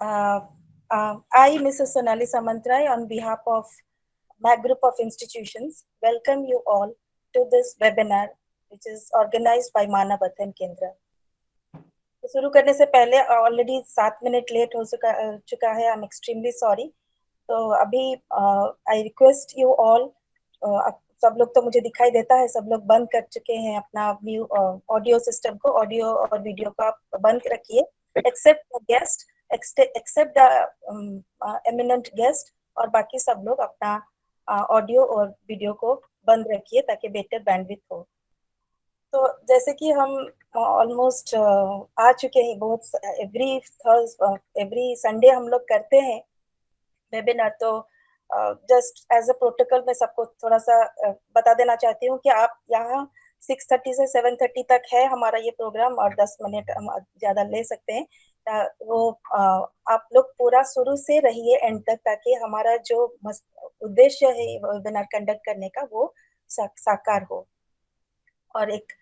I, Mrs. Sonali Samantrai, on behalf of MAC Group of Institutions, welcome you all to this webinar, which is organized by Manav Adhyan Kendra. तो शुरू करने से पहले already 7 minute late हो चुका है. I am extremely sorry. तो अभी आई रिक्वेस्ट यू ऑल, सब लोग तो मुझे दिखाई देता है, सब लोग बंद कर चुके हैं अपना व्यू ऑडियो सिस्टम को. ऑडियो और वीडियो को आप बंद रखिए, except the guest, except the eminent guest, और बाकी सब लोग अपना ऑडियो और वीडियो को बंद रखिए ताकि बेटर बैंडविड्थ हो. तो जैसे कि हम ऑलमोस्ट आ चुके हैं, बहुत एवरी संडे हम लोग करते हैं वेबिनार. तो जस्ट एज अ प्रोटोकॉल मैं सबको थोड़ा सा बता देना चाहती हूँ कि आप यहाँ 6:30 से 7:30 तक है हमारा ये प्रोग्राम, और 10 मिनट हम ज़्यादा ले सकते हैं. वो आप लोग पूरा शुरू से रहिए एंड तक, ताकि हमारा जो उद्देश्य है वेबिनार कंडक्ट करने का वो साकार हो. और एक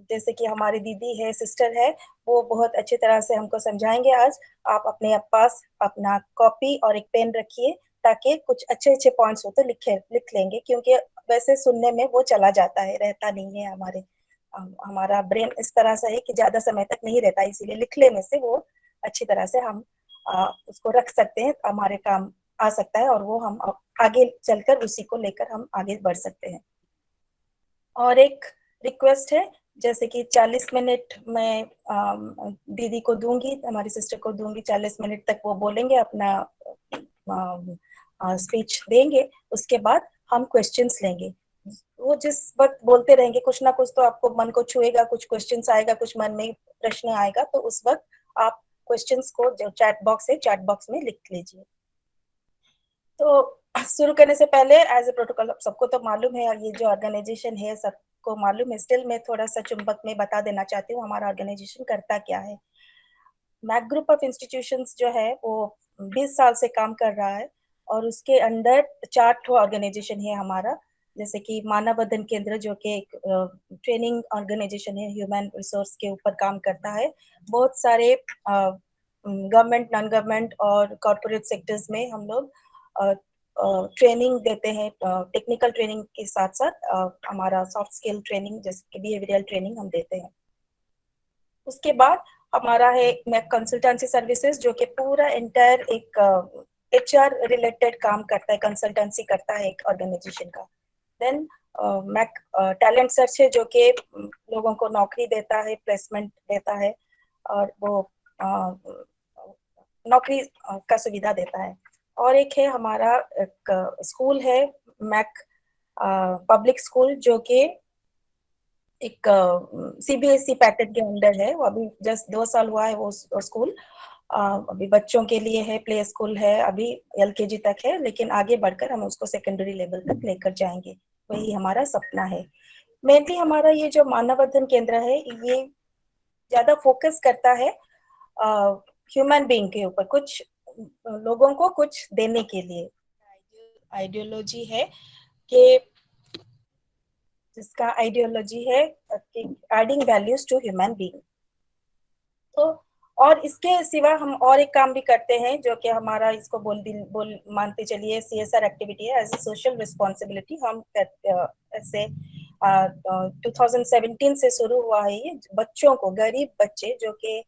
जैसे कि हमारी दीदी है, सिस्टर है, वो बहुत अच्छी तरह से हमको समझाएंगे आज. आप अपने पास अपना कॉपी और एक पेन रखिए, ताकि कुछ अच्छे अच्छे पॉइंट्स हो तो लिख लेंगे, क्योंकि वैसे सुनने में वो चला जाता है, रहता नहीं है. हमारा ब्रेन इस तरह से है कि ज्यादा समय तक नहीं रहता, इसीलिए लिख लेने से वो अच्छी तरह से हम उसको रख सकते हैं, हमारे काम आ सकता है, और वो हम आगे चलकर उसी को लेकर हम आगे बढ़ सकते हैं. और एक रिक्वेस्ट है, जैसे कि 40 मिनट मैं दीदी को दूंगी, हमारी सिस्टर को दूंगी. 40 मिनट तक वो बोलेंगे, अपना स्पीच देंगे. उसके बाद हम क्वेश्चंस लेंगे. वो जिस वक्त बोलते रहेंगे, कुछ ना कुछ तो आपको मन को छुएगा, कुछ क्वेश्चंस आएगा, कुछ मन में प्रश्न आएगा. तो उस वक्त आप क्वेश्चंस को जो चैट बॉक्स है, चैट बॉक्स में लिख लीजिए. तो शुरू करने से पहले एज ए प्रोटोकॉल, सबको तो मालूम है, और ये जो ऑर्गेनाइजेशन है सबको मालूम है, स्टिल मैं थोड़ा सा चुंबक में बता देना चाहती हूँ हमारा ऑर्गेनाइजेशन करता क्या है. मैक ग्रुप ऑफ इंस्टीट्यूशंस जो है वो 20 साल से काम कर रहा है, और उसके अंडर 4 ऑर्गेनाइजेशन है हमारा. जैसे कि मानव अध्ययन केंद्र, जो कि एक ट्रेनिंग ऑर्गेनाइजेशन है, ह्यूमन रिसोर्स के ऊपर काम करता है. बहुत सारे गवर्नमेंट, नॉन गवर्नमेंट और कॉर्पोरेट सेक्टर्स में हम लोग ट्रेनिंग देते हैं. टेक्निकल ट्रेनिंग के साथ साथ हमारा सॉफ्ट स्किल ट्रेनिंग, जैसे कि बिहेवियरल ट्रेनिंग हम देते हैं. उसके बाद हमारा है मैक कंसल्टेंसी सर्विसेज, जो कि पूरा एंटायर एक HR रिलेटेड काम करता है, कंसल्टेंसी करता है एक ऑर्गेनाइजेशन का. देन मैक टैलेंट सर्च है, जो कि लोगों को नौकरी देता है, प्लेसमेंट देता है, और वो नौकरी का सुविधा देता है. और एक है हमारा एक स्कूल है, मैक पब्लिक स्कूल, जो कि एक CBSE पैटर्न के अंडर है. वो अभी जस्ट 2 साल हुआ है वो स्कूल. अभी बच्चों के लिए है, प्ले स्कूल है, अभी LKG तक है, लेकिन आगे बढ़कर हम उसको सेकेंडरी लेवल तक लेकर जाएंगे. वही हमारा सपना है. मेनली हमारा ये जो मानव अध्ययन केंद्र है, ये ज्यादा फोकस करता है ह्यूमन बीइंग के ऊपर, कुछ लोगों को कुछ देने के लिए. आइडियोलॉजी है कि जिसका आइडियोलॉजी है adding values to human being. तो और इसके सिवा हम और एक काम भी करते हैं, जो कि हमारा इसको बोल मानते चलिए CSR एक्टिविटी है, एज ए सोशल रिस्पॉन्सिबिलिटी. हम ऐसे 2017 से शुरू हुआ है ये. बच्चों को, गरीब बच्चे जो कि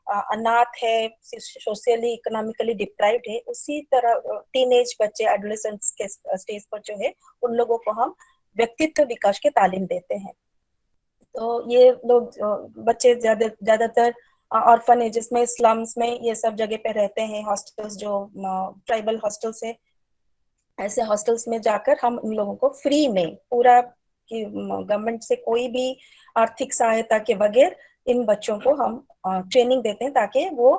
अनाथ है, सोशली इकोनॉमिकली डिप्राइव्ड है, उसी तरह टीनेज बच्चे, एडोलेसेंट्स के स्टेज पर जो है, उन लोगों को हम व्यक्तित्व विकास की तालीम देते हैं. तो ये लोग बच्चे ज्यादातर ऑर्फनेजेस में, स्लम्स में, ये सब जगह पे रहते हैं. हॉस्टल्स, जो ट्राइबल हॉस्टल्स है, ऐसे हॉस्टल्स में जाकर हम इन लोगों को फ्री में, पूरा कि गवर्नमेंट से कोई भी आर्थिक सहायता के बगैर इन बच्चों को हम ट्रेनिंग देते हैं, ताकि वो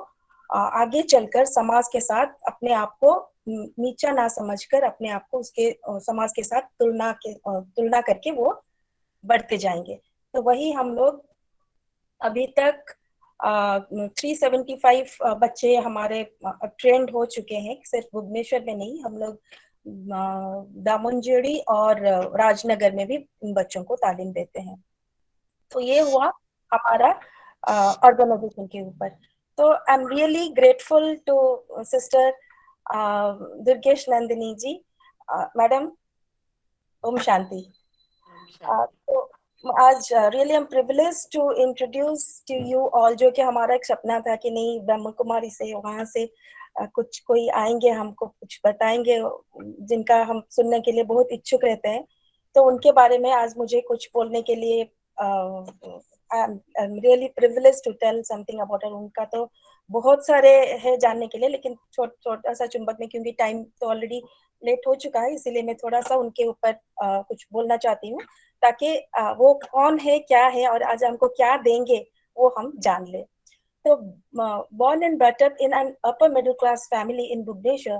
आगे चलकर समाज के साथ अपने आप को नीचा ना समझकर, अपने आप को उसके समाज के साथ तुलना करके वो बढ़ते जाएंगे. तो वही हम लोग अभी तक 375 बच्चे हमारे ट्रेंड हो चुके हैं. सिर्फ भुवनेश्वर में नहीं, हम लोग दामनजेड़ी और राजनगर में भी इन बच्चों को तालीम देते हैं. तो ये हुआ हमारा ऑर्गेनाइजेशन के ऊपर. तो I am really grateful to sister Durgesh Nandini ji. Madam, Om Shanti. तो आज really I am privilege to introduce to you all, जो कि हमारा एक सपना था कि नहीं ब्रह्म कुमारी से वहां से कुछ कोई आएंगे, हमको कुछ बताएंगे, जिनका हम सुनने के लिए बहुत इच्छुक रहते हैं. तो उनके बारे में आज मुझे कुछ बोलने के लिए I am really privilege to tell something about her. उनका तो बहुत सारे है जानने के लिए, लेकिन छोटा सा चुंबक में, क्योंकि टाइम तो ऑलरेडी लेट हो चुका है, इसीलिए मैं थोड़ा सा उनके ऊपर कुछ बोलना चाहती हूँ, ताकि वो कौन है, क्या है और आज हमको क्या देंगे वो हम जान ले. So, born and brought up in an upper middle class family in Bhubaneswar,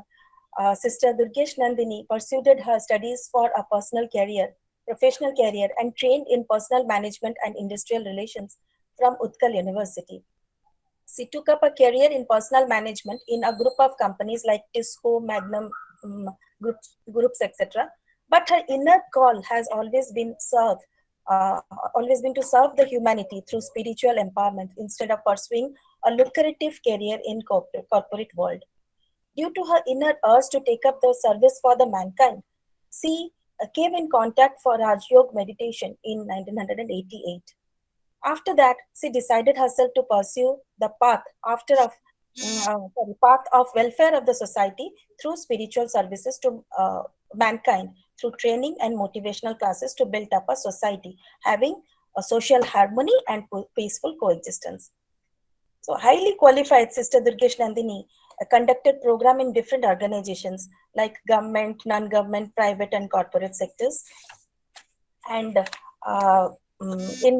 Sister Durgesh Nandini pursued her studies for a professional career, and trained in personal management and industrial relations from Utkal University. She took up a career in personal management in a group of companies like Tisco, Magnum groups, etc. But her inner call has always been to serve the humanity through spiritual empowerment instead of pursuing a lucrative career in corporate world. Due to her inner urge to take up the service for the mankind, she came in contact for Raj Yoga meditation in 1988. After that, she decided herself to pursue the path of welfare of the society through spiritual services to mankind, through training and motivational classes to build up a society having a social harmony and peaceful coexistence. So, highly qualified Sister Durgesh Nandini conducted program in different organizations like government, non-government, private, and corporate sectors, and in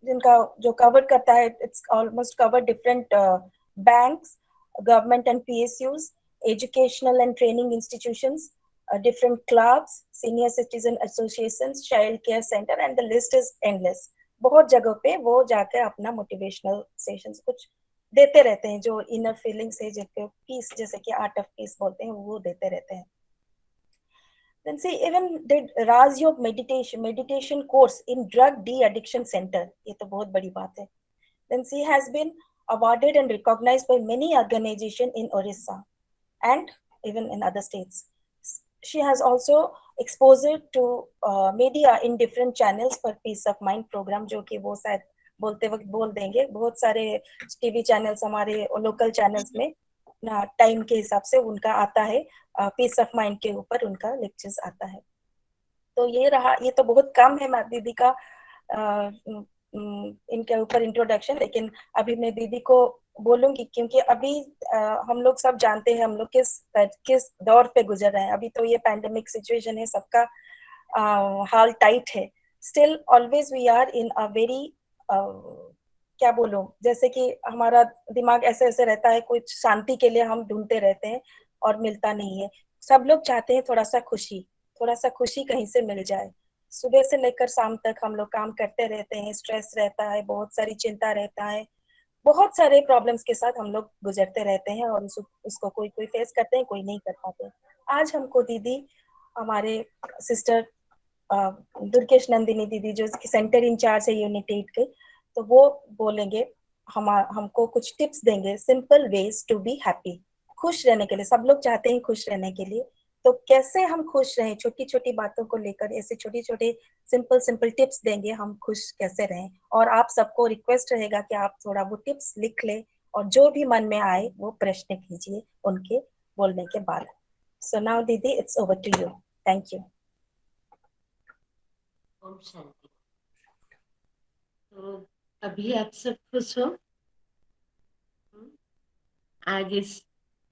जिनका जो cover करता है, it's almost cover different banks, government and PSUs, educational and training institutions, different clubs, senior citizen associations, child care center, and the list is endless. बहुत जगह पे वो जाकर अपना मोटिवेशनल सेशंस कुछ देते रहते हैं, जो इनर फीलिंग्स है, जिसके पीस, जैसे कि आर्ट ऑफ पीस बोलते हैं, वो देते रहते हैं. Then she even did Raj Yoga meditation course in drug de-addiction center. ये तो बहुत बड़ी बात है. Then she has been awarded and recognized by many organizations in Orissa and even in other states. She has also exposed to media in different channels for peace of mind program, जो कि वो शायद बोलते वक्त बोल देंगे. बहुत सारे टीवी चैनल्स हमारे लोकल चैनल्स में ना टाइम के हिसाब से उनका आता है, पीस ऑफ माइंड के ऊपर उनका लेक्चर्स आता है. तो ये रहा, ये तो बहुत कम है दीदी का इनके ऊपर इंट्रोडक्शन, लेकिन अभी मैं दीदी को बोलूंगी, क्योंकि अभी हम लोग सब जानते हैं हम लोग किस दौर पे गुजर रहे हैं. अभी तो ये पैंडेमिक सिचुएशन है, सबका हाल टाइट है. Still always we are in a very, क्या बोलूं, जैसे कि हमारा दिमाग ऐसे ऐसे रहता है, कुछ शांति के लिए हम ढूंढते रहते हैं और मिलता नहीं है. सब लोग चाहते हैं थोड़ा सा खुशी कहीं से मिल जाए. सुबह से लेकर शाम तक हम लोग काम करते रहते हैं, स्ट्रेस रहता है, बहुत सारी चिंता रहता है, बहुत सारे प्रॉब्लम्स के साथ हम लोग गुजरते रहते हैं, और उसको कोई कोई फेस करते हैं, कोई नहीं कर पाते. आज हमको दीदी, हमारे सिस्टर दुर्गेश नंदिनी दीदी, जो सेंटर इंचार्ज है यूनिट 8 के, तो वो बोलेंगे, हमको कुछ टिप्स देंगे, simple ways to be happy. खुश रहने के लिए, सब लोग चाहते हैं खुश रहने के लिए, तो कैसे हम खुश रहें, छोटी छोटी बातों को लेकर ऐसे छोटे छोटे सिंपल सिंपल टिप्स देंगे, हम खुश कैसे रहें. और आप सबको रिक्वेस्ट रहेगा कि आप थोड़ा वो टिप्स लिख लें, और जो भी मन में आए वो प्रश्न कीजिए उनके बोलने के बाद. सो नाउ दीदी, it's over to you. Thank you. Om Shanti. तो अभी आप सब खुश हो. आज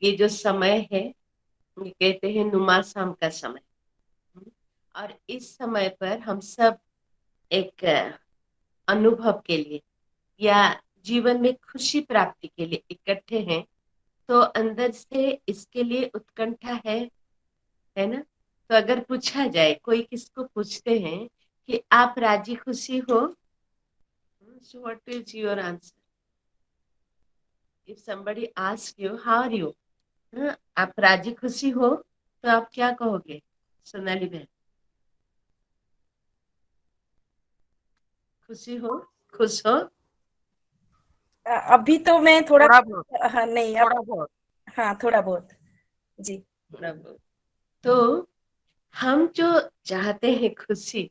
ये जो समय है, ये कहते हैं नुमा शाम का समय, और इस समय पर हम सब एक अनुभव के लिए या जीवन में खुशी प्राप्ति के लिए इकट्ठे हैं. तो अंदर से इसके लिए उत्कंठा है ना. तो अगर पूछा जाए, कोई किसको पूछते हैं कि आप राजी खुशी हो, so what is your answer? If somebody asks you how are you, आप राजी खुशी हो, तो आप क्या कहोगे सोनाली बहन? खुशी हो, खुश हो. अभी तो मैं थोड़ा, थोड़ा बहुत, हाँ नहीं अब, थोड़ा बहुत, हाँ थोड़ा बहुत जी। थोड़ा बहुत। तो हम जो चाहते हैं खुशी,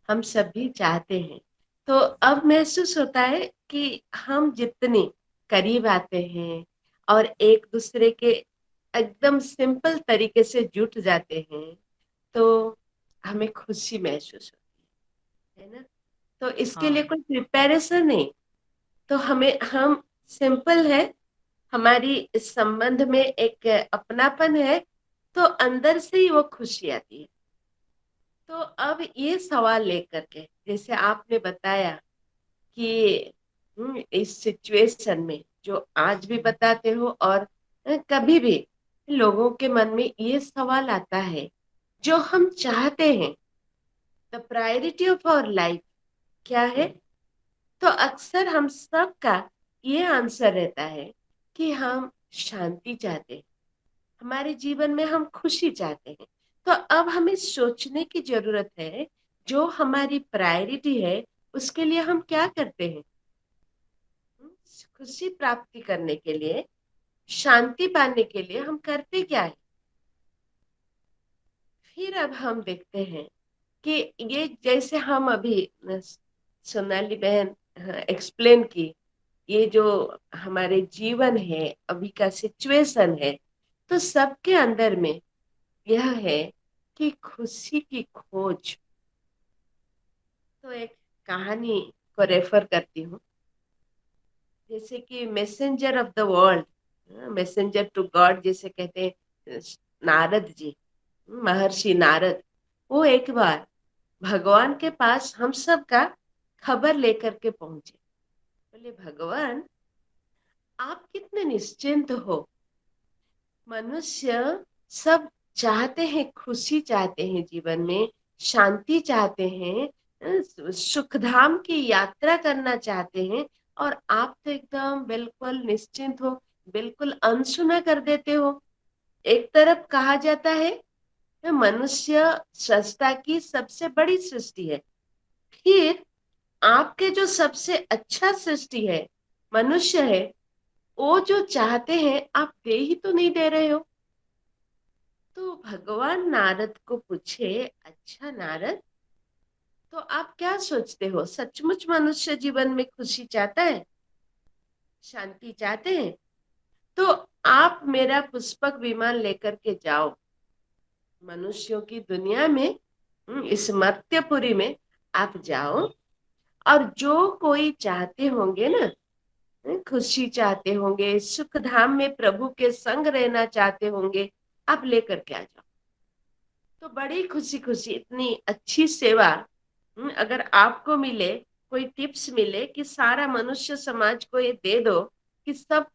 हम सभी चाहते हैं। तो अब महसूस होता है कि हम जितने करीब आते हैं और एक दूसरे के एकदम सिंपल तरीके से जुट जाते हैं, तो हमें खुशी महसूस होती है ना। तो इसके लिए हाँ कोई प्रिपरेशन नहीं, तो हमें हम सिंपल है, हमारी इस संबंध में एक अपनापन है, तो अंदर से ही वो खुशी आती है। तो अब ये सवाल लेकर के, जैसे आपने बताया कि इस सिचुएशन में जो आज भी बताते हो और कभी भी लोगों के मन में ये सवाल आता है, जो हम चाहते हैं, the priority of our life क्या है। तो अक्सर हम सब का ये आंसर रहता है कि हम शांति चाहते हैं, हमारे जीवन में हम खुशी चाहते हैं। तो अब हमें सोचने की जरूरत है, जो हमारी प्रायोरिटी है उसके लिए हम क्या करते हैं। खुशी प्राप्ति करने के लिए, शांति पाने के लिए हम करते क्या है। फिर अब हम देखते हैं कि ये जैसे हम अभी सोनाली बहन एक्सप्लेन की, ये जो हमारे जीवन है, अभी का सिचुएशन है, तो सबके अंदर में यह है कि खुशी की खोज। तो एक कहानी को रेफर करती हूँ, जैसे कि messenger of the world, messenger to God जिसे कहते हैं, नारद जी, महर्षि नारद, वो एक बार भगवान के पास हम सब का खबर लेकर के पहुंचे। बोले, भगवान आप कितने निश्चिंत हो। मनुष्य सब चाहते हैं, खुशी चाहते हैं, जीवन में शांति चाहते हैं, सुख धाम की यात्रा करना चाहते हैं, और आप तो एकदम बिल्कुल निश्चिंत हो, बिल्कुल अनसुना कर देते हो। एक तरफ कहा जाता है मनुष्य सृष्टा की सबसे बड़ी सृष्टि है, फिर आपके जो सबसे अच्छा सृष्टि है, मनुष्य है, वो जो चाहते हैं आप दे ही तो नहीं दे रहे हो। तो भगवान नारद को पूछे, अच्छा नारद, तो आप क्या सोचते हो, सचमुच मनुष्य जीवन में खुशी चाहता है, शांति चाहते हैं? तो आप मेरा पुष्पक विमान लेकर के जाओ, मनुष्यों की दुनिया में, इस मर्त्यपुरी में आप जाओ, और जो कोई चाहते होंगे ना, खुशी चाहते होंगे, सुख धाम में प्रभु के संग रहना चाहते होंगे, आप लेकर के आ जाओ। तो बड़ी खुशी खुशी इतनी अच्छी सेवा अगर आपको मिले, कोई टिप्स मिले कि सारा मनुष्य समाज को ये दे दो कि सब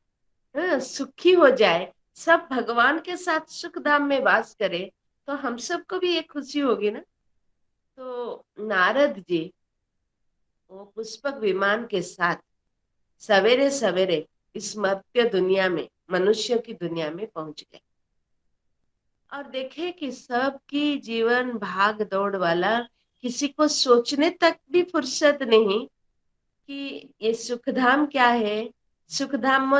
सुखी हो जाए, सब भगवान के साथ सुख धाम में वास करे, तो हम सबको भी ये खुशी होगी ना। तो नारद जी वो पुष्पक विमान के साथ सवेरे सवेरे इस मर्त्य दुनिया में, मनुष्यों की दुनिया में पहुंच गए, और देखे कि सबकी जीवन भाग दौड़ वाला, किसी को सोचने तक भी फुर्सत नहीं कि ये सुखधाम क्या है, सुखधाम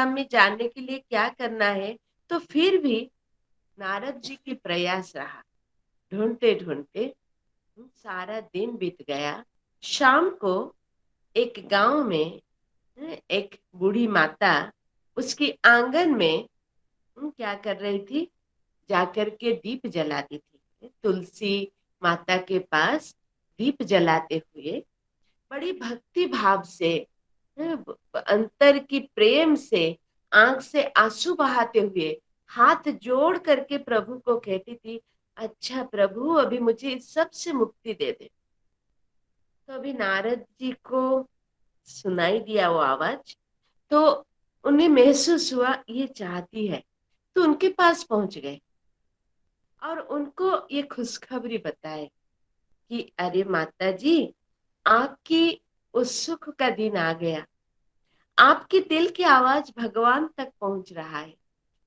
में जाने के लिए क्या करना है। तो फिर भी नारद जी की प्रयास रहा, ढूंढते ढूंढते सारा दिन बीत गया। शाम को एक गांव में एक बूढ़ी माता उसकी आंगन में क्या कर रही थी, जाकर के दीप जलाती थी। तुलसी माता के पास दीप जलाते हुए, बड़ी भक्ति भाव से, अंतर की प्रेम से, आंख से आंसू बहाते हुए, हाथ जोड़ करके प्रभु को कहती थी, अच्छा प्रभु अभी मुझे इस सब से मुक्ति दे दे। तो अभी नारद जी को सुनाई दिया वो आवाज, तो उन्हें महसूस हुआ ये चाहती है, तो उनके पास पहुंच गए और उनको ये खुशखबरी बताए कि अरे माता जी, आपकी उस सुख का दिन आ गया, आपके दिल की आवाज भगवान तक पहुंच रहा है,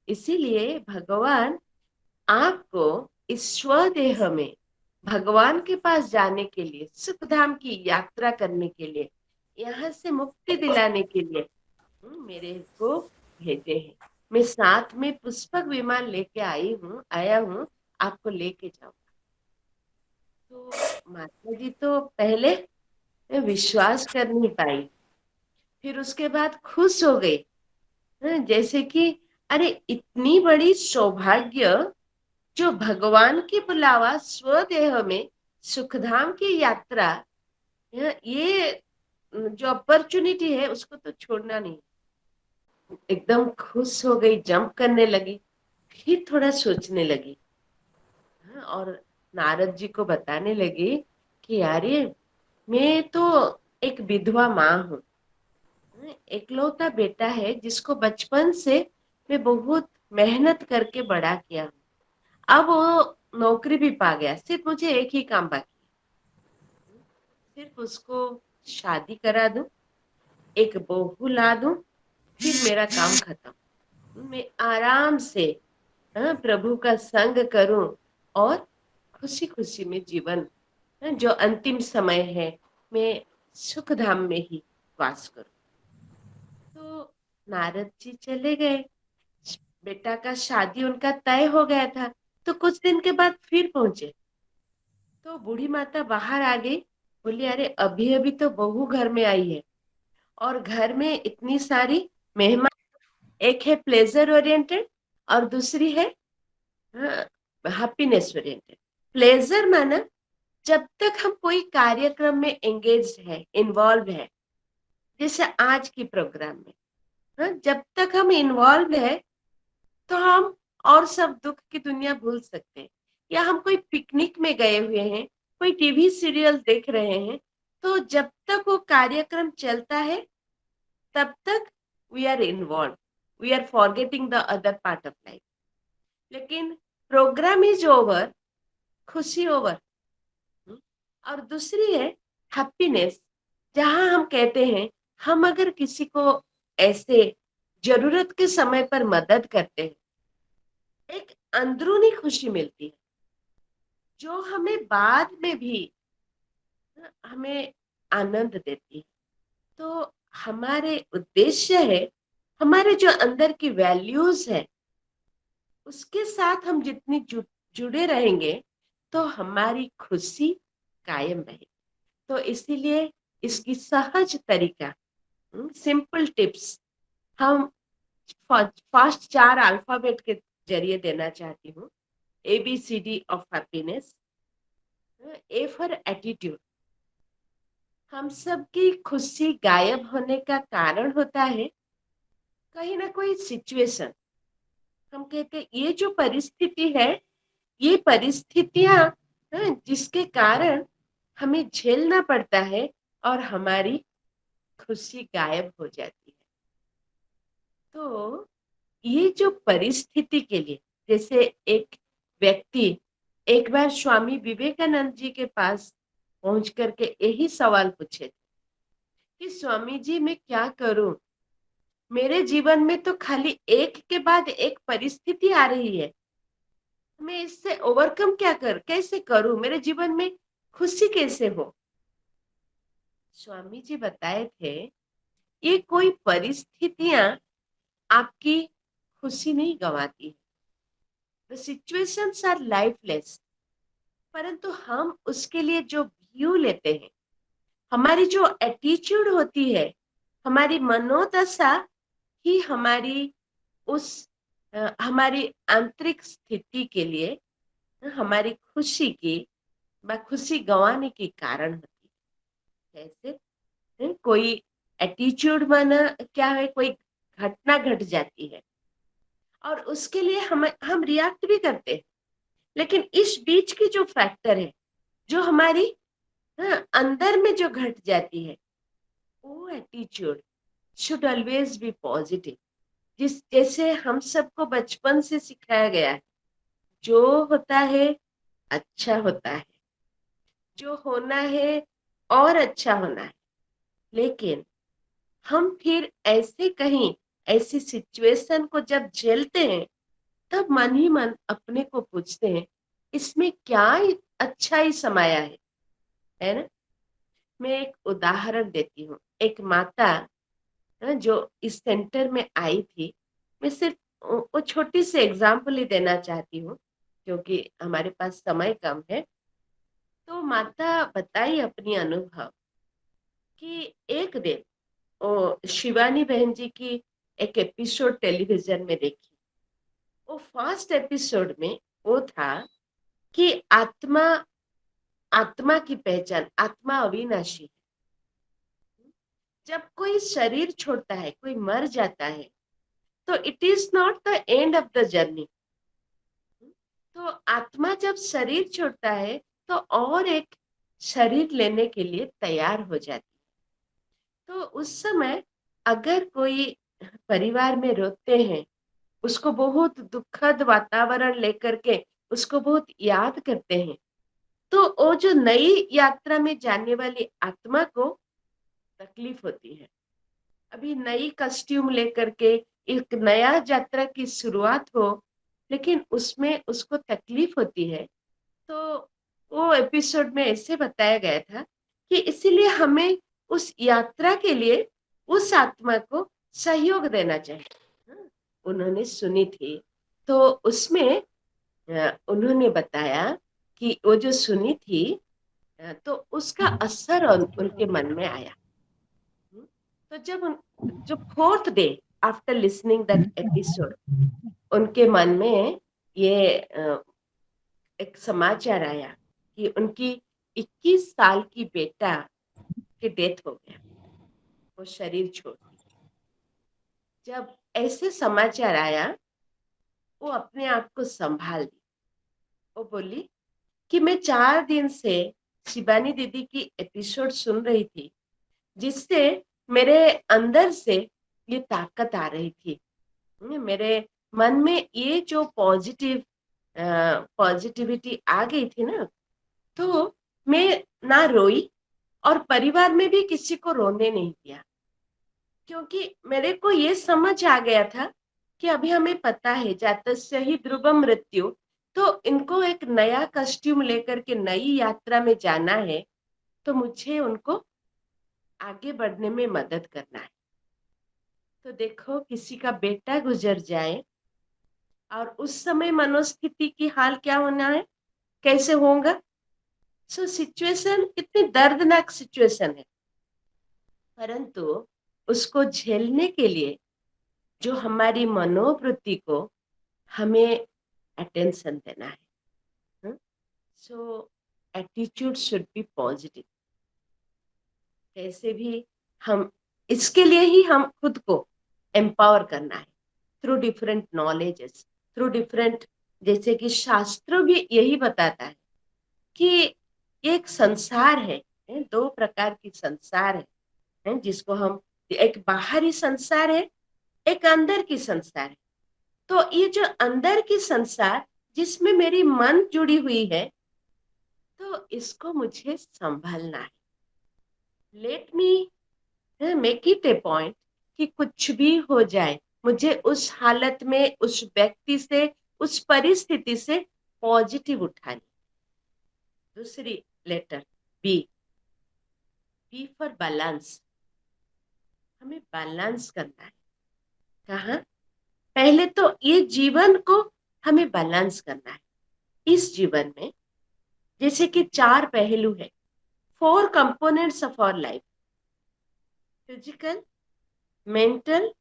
इसीलिए भगवान आपको इस स्वदेह में भगवान के पास जाने के लिए, सुखधाम की यात्रा करने के लिए यहाँ से मुक्ति दिलाने के लिए मेरे को भेजे हैं। मैं साथ में पुष्पक विमान लेके आया हूँ, आपको लेके जाऊंगा। तो माता जी तो पहले विश्वास कर नहीं पाई, फिर उसके बाद खुश हो गई। जैसे कि अरे इतनी बड़ी सौभाग्य, जो भगवान की बुलावा स्वदेह में सुखधाम की यात्रा, ये जो अपॉर्चुनिटी है उसको तो छोड़ना नहीं। एकदम खुश हो गई, जंप करने लगी, फिर थोड़ा सोचने लगी। और नारद जी को बताने लगी कि अरे मैं तो एक विधवा माँ हूँ, एकलौता बेटा है जिसको बचपन से मैं बहुत मेहनत करके बड़ा किया हूँ। अब वो नौकरी भी पा गया, सिर्फ मुझे एक ही काम बाकी है, सिर्फ उसको शादी करा दूं, एक बहू ला दूं, फिर मेरा काम खत्म। मैं आराम से प्रभु का संग करूं और खुशी खुशी में जीवन, जो अंतिम समय है, मैं सुख धाम में ही वास करूं। तो नारद जी चले गए। बेटा का शादी उनका तय हो गया था, तो कुछ दिन के बाद फिर पहुंचे। तो बूढ़ी माता बाहर आ गई, बोली अरे अभी अभी तो बहू घर में आई है, और घर में इतनी सारी मेहमान, एक है प्लेजर ओरिएंटेड और दूसरी है हैप्पीनेस ओरिएंटेड। प्लेजर माना जब तक हम कोई कार्यक्रम में एंगेज है, इन्वॉल्व है, जैसे आज की प्रोग्राम में, जब तक हम इन्वॉल्व है तो हम और सब दुख की दुनिया भूल सकते हैं। या हम कोई पिकनिक में गए हुए हैं, कोई टीवी सीरियल देख रहे हैं, तो जब तक वो कार्यक्रम चलता है तब तक we are involve, we are forgetting the other part of life. लेकिन प्रोग्राम इज ओवर, खुशी ओवर। और दूसरी है हैप्पीनेस, जहां हम कहते हैं हम अगर किसी को ऐसे जरूरत के समय पर मदद करते हैं, एक अंदरूनी खुशी मिलती है, जो हमें बाद में भी हमें आनंद देती है। तो हमारे उद्देश्य है, हमारे जो अंदर की वैल्यूज है, उसके साथ हम जितनी जुड़े रहेंगे तो हमारी खुशी कायम रहेगी। तो इसीलिए इसकी सहज तरीका, सिंपल टिप्स हम फास्ट 4 अल्फाबेट के जरिए देना चाहती हूँ। ABCD of happiness. A for attitude, हम सबकी खुशी गायब होने का कारण होता है कहीं ना कोई सिचुएशन। हम कहते हैं ये जो परिस्थिति है, ये परिस्थितियां जिसके कारण हमें झेलना पड़ता है और हमारी खुशी गायब हो जाती है। तो ये जो परिस्थिति के लिए, जैसे एक व्यक्ति एक बार स्वामी विवेकानंद जी के पास पहुंच करके यही सवाल पूछे कि स्वामी जी मैं क्या करूं, मेरे जीवन में तो खाली एक के बाद एक परिस्थिति आ रही है, मैं इससे ओवरकम कैसे करूं, मेरे जीवन में खुशी कैसे हो। स्वामी जी बताए थे ये कोई परिस्थितियां आपकी खुशी नहीं गंवाती, द सिचुएशंस आर लाइफलेस, परंतु हम उसके लिए जो व्यू लेते हैं, हमारी जो एटीट्यूड होती है, हमारी मनोदशा ही हमारी उस हमारी आंतरिक स्थिति के लिए, हमारी खुशी की खुशी गंवाने के कारण होती है। जैसे कोई एटीट्यूड माना क्या है, कोई घटना घट जाती है और उसके लिए हम रिएक्ट भी करते हैं, लेकिन इस बीच की जो फैक्टर है, जो हमारी अंदर में जो घट जाती है, वो attitude should always be positive. जैसे हम सबको बचपन से सिखाया गया है, जो होता है अच्छा होता है, जो होना है और अच्छा होना है। लेकिन हम फिर ऐसे कहीं ऐसी सिचुएशन को जब झेलते हैं, तब मन ही मन अपने को पूछते हैं इसमें क्या अच्छा ही समाया है ना। मैं एक उदाहरण देती हूँ। एक माता जो इस सेंटर में आई थी, मैं सिर्फ वो छोटी सी एग्जाम्पल ही देना चाहती हूँ क्योंकि हमारे पास समय कम है। तो माता बताई अपनी अनुभव कि एक दिन वो शिवानी बहन जी की एक एपिसोड टेलीविजन में देखी। वो फर्स्ट एपिसोड में वो था कि आत्मा आत्मा की पहचान, आत्मा अविनाशी है। जब कोई शरीर छोड़ता है, कोई मर जाता है, तो it is not the end of the journey. तो आत्मा जब शरीर छोड़ता है तो और एक शरीर लेने के लिए तैयार हो जाती है। तो उस समय अगर कोई परिवार में रोते हैं, उसको बहुत दुखद वातावरण लेकर के उसको बहुत याद करते हैं, तो वो जो नई यात्रा में जाने वाली आत्मा को तकलीफ होती है। अभी नई कॉस्ट्यूम लेकर के एक नया यात्रा की शुरुआत हो, लेकिन उसमें उसको तकलीफ होती है। तो वो एपिसोड में ऐसे बताया गया था कि इसीलिए हमें उस यात्रा के लिए उस आत्मा को सहयोग देना चाहिए। हाँ, उन्होंने सुनी थी, तो उसमें उन्होंने बताया कि वो जो सुनी थी तो उसका असर उनके मन में आया। तो जो fourth day after listening that episode, उनके मन में ये एक समाचार आया कि उनकी 21 साल की बेटा की डेथ हो गया, वो शरीर छोड़ दी। जब ऐसे समाचार आया, वो अपने आप को संभाल ली। वो बोली कि मैं 4 दिन से शिवानी दीदी की एपिसोड सुन रही थी, जिससे मेरे अंदर से ये ताकत आ रही थी। मेरे मन में ये जो पॉजिटिविटी आ गई थी ना, तो मैं ना रोई और परिवार में भी किसी को रोने नहीं दिया, क्योंकि मेरे को ये समझ आ गया था कि अभी हमें पता है जातस्य ही ध्रुवम मृत्यु। तो इनको एक नया कॉस्ट्यूम लेकर के नई यात्रा में जाना है, तो मुझे उनको आगे बढ़ने में मदद करना है। तो देखो, किसी का बेटा गुजर जाए और उस समय मनोस्थिति की हाल क्या होना है, कैसे होगा। सो सिचुएशन कितनी दर्दनाक सिचुएशन है, परंतु उसको झेलने के लिए जो हमारी मनोवृत्ति को हमें अटेंशन देना है। सो एटीट्यूड शुड बी पॉजिटिव। कैसे भी हम इसके लिए ही हम खुद को एम्पावर करना है through different knowledges, through different, जैसे कि शास्त्र भी यही बताता है कि एक संसार है, दो प्रकार की संसार है, जिसको हम, एक बाहरी संसार है, एक अंदर की संसार है। तो ये जो अंदर की संसार जिसमें मेरी मन जुड़ी हुई है, तो इसको मुझे संभालना है। Let me make it A point कि कुछ भी हो जाए, मुझे उस हालत में उस व्यक्ति से, उस परिस्थिति से पॉजिटिव उठानी। दूसरी letter B, B for balance. हमें बैलेंस करना है। कहाँ? पहले तो ये जीवन को हमें बैलेंस करना है। इस जीवन में जैसे कि 4 पहलू है, 4 components of our life: physical, mental,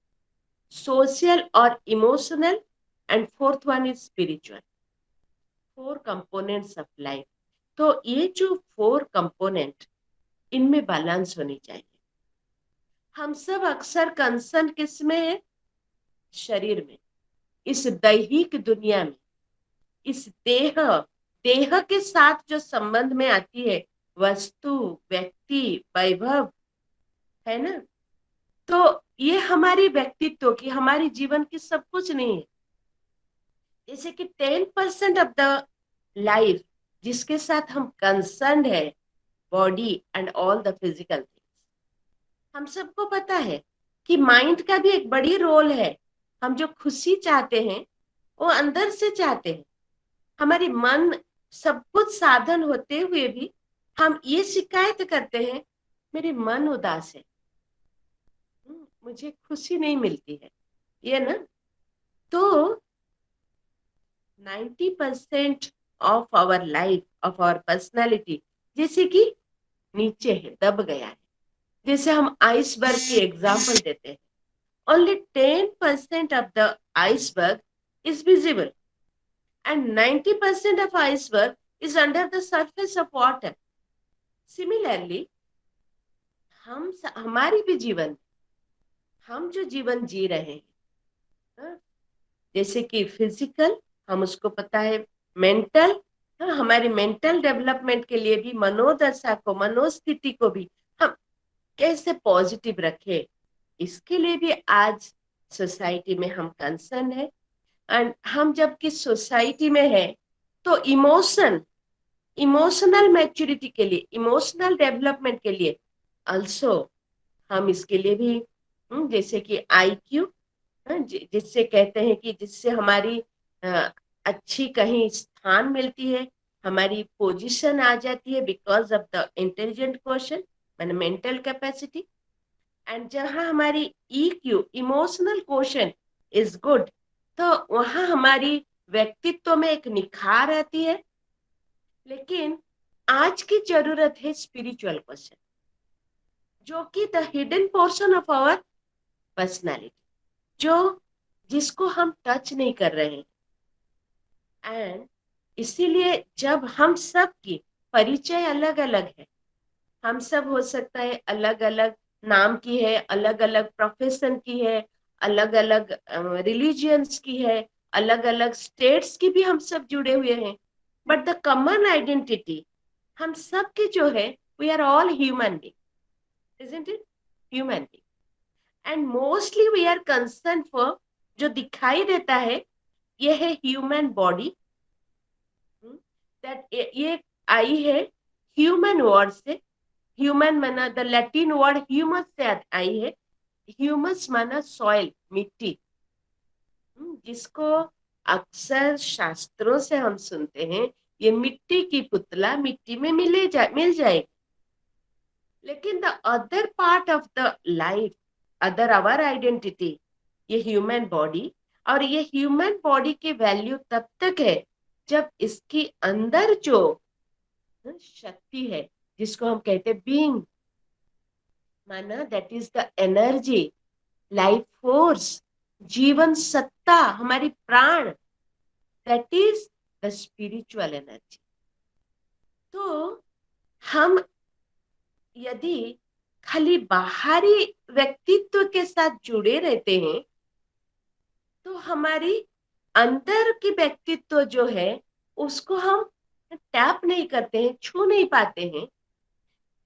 social और emotional, and fourth one is spiritual. 4 components of life. तो ये जो 4 कंपोनेंट, इनमें बैलेंस होनी चाहिए। हम सब अक्सर कंसर्न किस में है? शरीर में, इस दैहिक दुनिया में, इस देह के साथ जो संबंध में आती है वस्तु, व्यक्ति, वैभव, है ना। तो ये हमारी व्यक्तित्व की, हमारी जीवन की सब कुछ नहीं है। जैसे कि 10% ऑफ द लाइफ जिसके साथ हम कंसर्न है, body and all the physical things. हम सबको पता है कि माइंड का भी एक बड़ी रोल है। हम जो खुशी चाहते हैं वो अंदर से चाहते हैं। हमारी मन, सब कुछ साधन होते हुए भी हम ये शिकायत करते हैं, मेरी मन उदास है, मुझे खुशी नहीं मिलती है, ये ना। तो 90% of our life, of our personality, जैसे कि नीचे है, दब गया है। जैसे हम आइसबर्ग की एग्जाम्पल देते हैं, only 10% of the iceberg is visible and 90% of iceberg is under the surface of water. Similarly, हमारी भी जीवन, हम जो जीवन जी रहे हैं, हाँ, जैसे कि फिजिकल, हम उसको पता है, मेंटल, हमारी मेंटल डेवलपमेंट के लिए भी, मनोदशा को, मनोस्थिति को भी हम कैसे पॉजिटिव रखें, इसके लिए भी आज सोसाइटी में हम कंसर्न है। एंड हम जबकि सोसाइटी में है तो इमोशनल मैच्योरिटी के लिए, इमोशनल डेवलपमेंट के लिए अल्सो हम इसके लिए भी, जैसे कि IQ, जिससे कहते हैं कि जिससे हमारी अच्छी कहीं स्थान मिलती है, हमारी पोजीशन आ जाती है because of the intelligent question, मैंने मेंटल कैपेसिटी। एंड जहां हमारी EQ, emotional question is good, तो वहां हमारी व्यक्तित्व में एक निखार आती है। लेकिन आज की जरूरत है स्पिरिचुअल क्वेश्चन, जो कि the hidden portion of our personality, जो जिसको हम टच नहीं कर रहे हैं। एंड इसीलिए जब हम सब की परिचय अलग अलग है, हम सब हो सकता है अलग अलग नाम की है, अलग अलग प्रोफेशन की है, अलग अलग रिलीजियंस की है, अलग अलग स्टेट्स की भी हम सब जुड़े हुए हैं, बट द कॉमन आइडेंटिटी हम सब की जो है, we are all human being, isn't it? Human being. And mostly we are concerned for, जो दिखाई देता है, ये है ह्यूमन बॉडी। दैट ये आई है ह्यूमन वर्ड से, ह्यूमन माना द लैटिन वर्ड ह्यूमस से आई है। ह्यूमस माना सॉइल, मिट्टी, जिसको अक्सर शास्त्रों से हम सुनते हैं, ये मिट्टी की पुतला मिट्टी में मिल जाएगी। लेकिन the other part of the life, other our identity, ये ह्यूमन बॉडी, और ये ह्यूमन बॉडी की वैल्यू तब तक है जब इसके अंदर जो शक्ति है, जिसको हम कहते हैं बीइंग, माना that is the energy, life force, जीवन सत्ता, हमारी प्राण, that is the spiritual energy. तो हम यदि खाली बाहरी व्यक्तित्व के साथ जुड़े रहते हैं, तो हमारी अंदर की व्यक्तित्व जो है उसको हम टैप नहीं करते हैं, छू नहीं पाते हैं।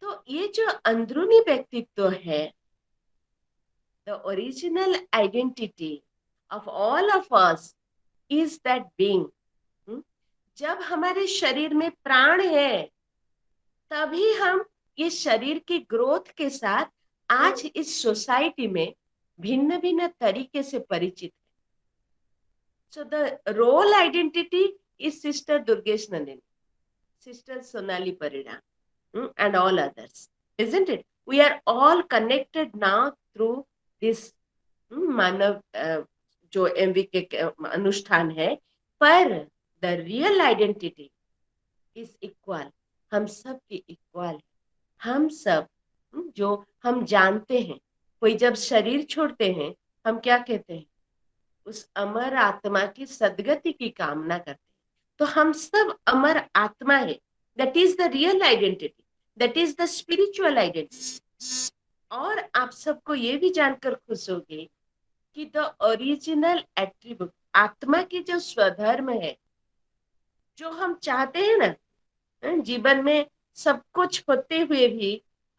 तो ये जो अंदरूनी व्यक्तित्व है, the original identity of all of us is that being. जब हमारे शरीर में प्राण है, तभी हम ये शरीर की ग्रोथ के साथ आज इस सोसाइटी में भिन्न भिन्न तरीके से परिचित है। So the role identity is sister Durgesh Nandini, sister Sonali Parina, and all others, isn't it? We are all connected now through this मानव जो MVK के अनुष्ठान है, पर the real identity is equal, हम सब की इक्वल। हम सब जो हम जानते हैं, कोई जब शरीर छोड़ते हैं, हम क्या कहते हैं, उस अमर आत्मा की सदगति की कामना करते हैं। तो हम सब अमर आत्मा है, that is the real identity, that is the spiritual identity. और आप सबको ये भी जानकर खुश होगे कि द ओरिजिनल एट्रीब्यूट, आत्मा की जो स्वधर्म है, जो हम चाहते हैं ना, जीवन में सब कुछ होते हुए भी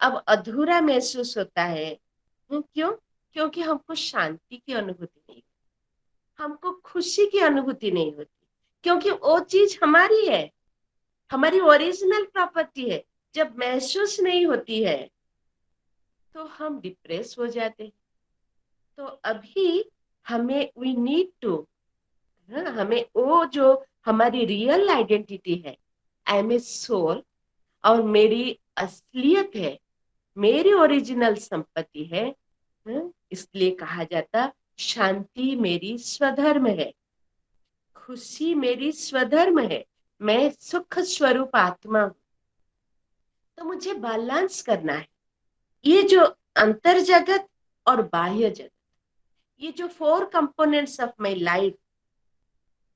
अब अधूरा महसूस होता है। क्यों? क्योंकि हमको शांति की अनुभूति नहीं, हमको खुशी की अनुभूति नहीं होती, क्योंकि वो चीज हमारी है, हमारी ओरिजिनल प्रॉपर्टी है। जब महसूस नहीं होती है तो हम डिप्रेस हो जाते हैं। तो अभी हमें वी नीड टू, हमें वो जो हमारी रियल आइडेंटिटी है, आई एम ए सोल, और मेरी असलियत है, मेरी ओरिजिनल संपत्ति है, इसलिए कहा जाता शांति मेरी स्वधर्म है, खुशी मेरी स्वधर्म है, मैं सुख स्वरूप आत्मा हूं। तो मुझे बैलेंस करना है। ये जो अंतर जगत और बाह्य जगत, ये जो 4 components of my life,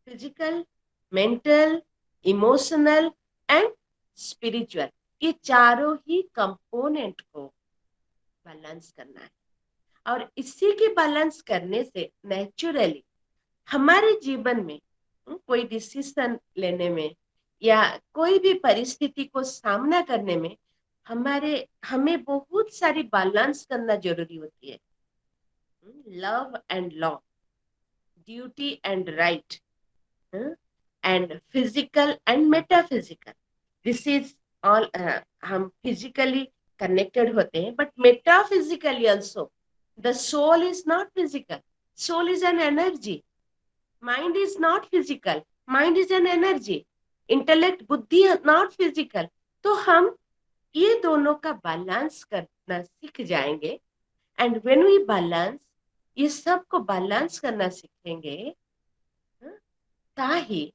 physical, mental, emotional and spiritual, ये चारों ही कंपोनेंट को बैलेंस करना है। और इसी के बैलेंस करने से नेचुरली हमारे जीवन में कोई डिसीजन लेने में या कोई भी परिस्थिति को सामना करने में हमें बहुत सारी बैलेंस करना जरूरी होती है। Love and law, duty and right, and physical and metaphysical, this is all. हम फिजिकली कनेक्टेड होते हैं, but metaphysically also the soul is not physical, soul is an energy, mind is not physical, mind is an energy, intellect बुद्धि not physical. तो हम ये दोनों का balance करना सीख जाएंगे। एंड व्हेन वी बैलेंस, ये सब को बैलेंस करना सीखेंगे, ताकि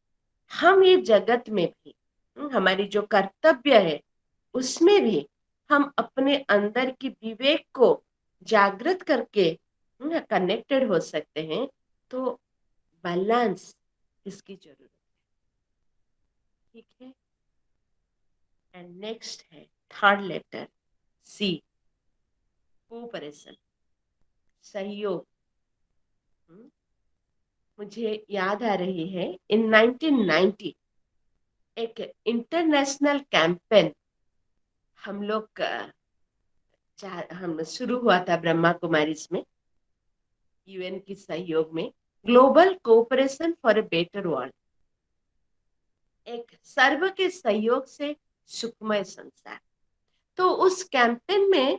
हम ये जगत में भी हमारी जो कर्तव्य है उसमें भी हम अपने अंदर की विवेक को जागृत करके कनेक्टेड हो सकते हैं। तो बैलेंस इसकी जरूरत है, ठीक है। एंड नेक्स्ट है थर्ड लेटर सी, कोऑपरेशन, सहयोग। मुझे याद आ रही है इन 1990 एक इंटरनेशनल कैंपेन हम लोग हम शुरू हुआ था ब्रह्मा कुमारीज में, यूएन की सहयोग में, global cooperation for a better world, एक सर्व के सहयोग से सुखमय संसार। तो उस कैंपेन में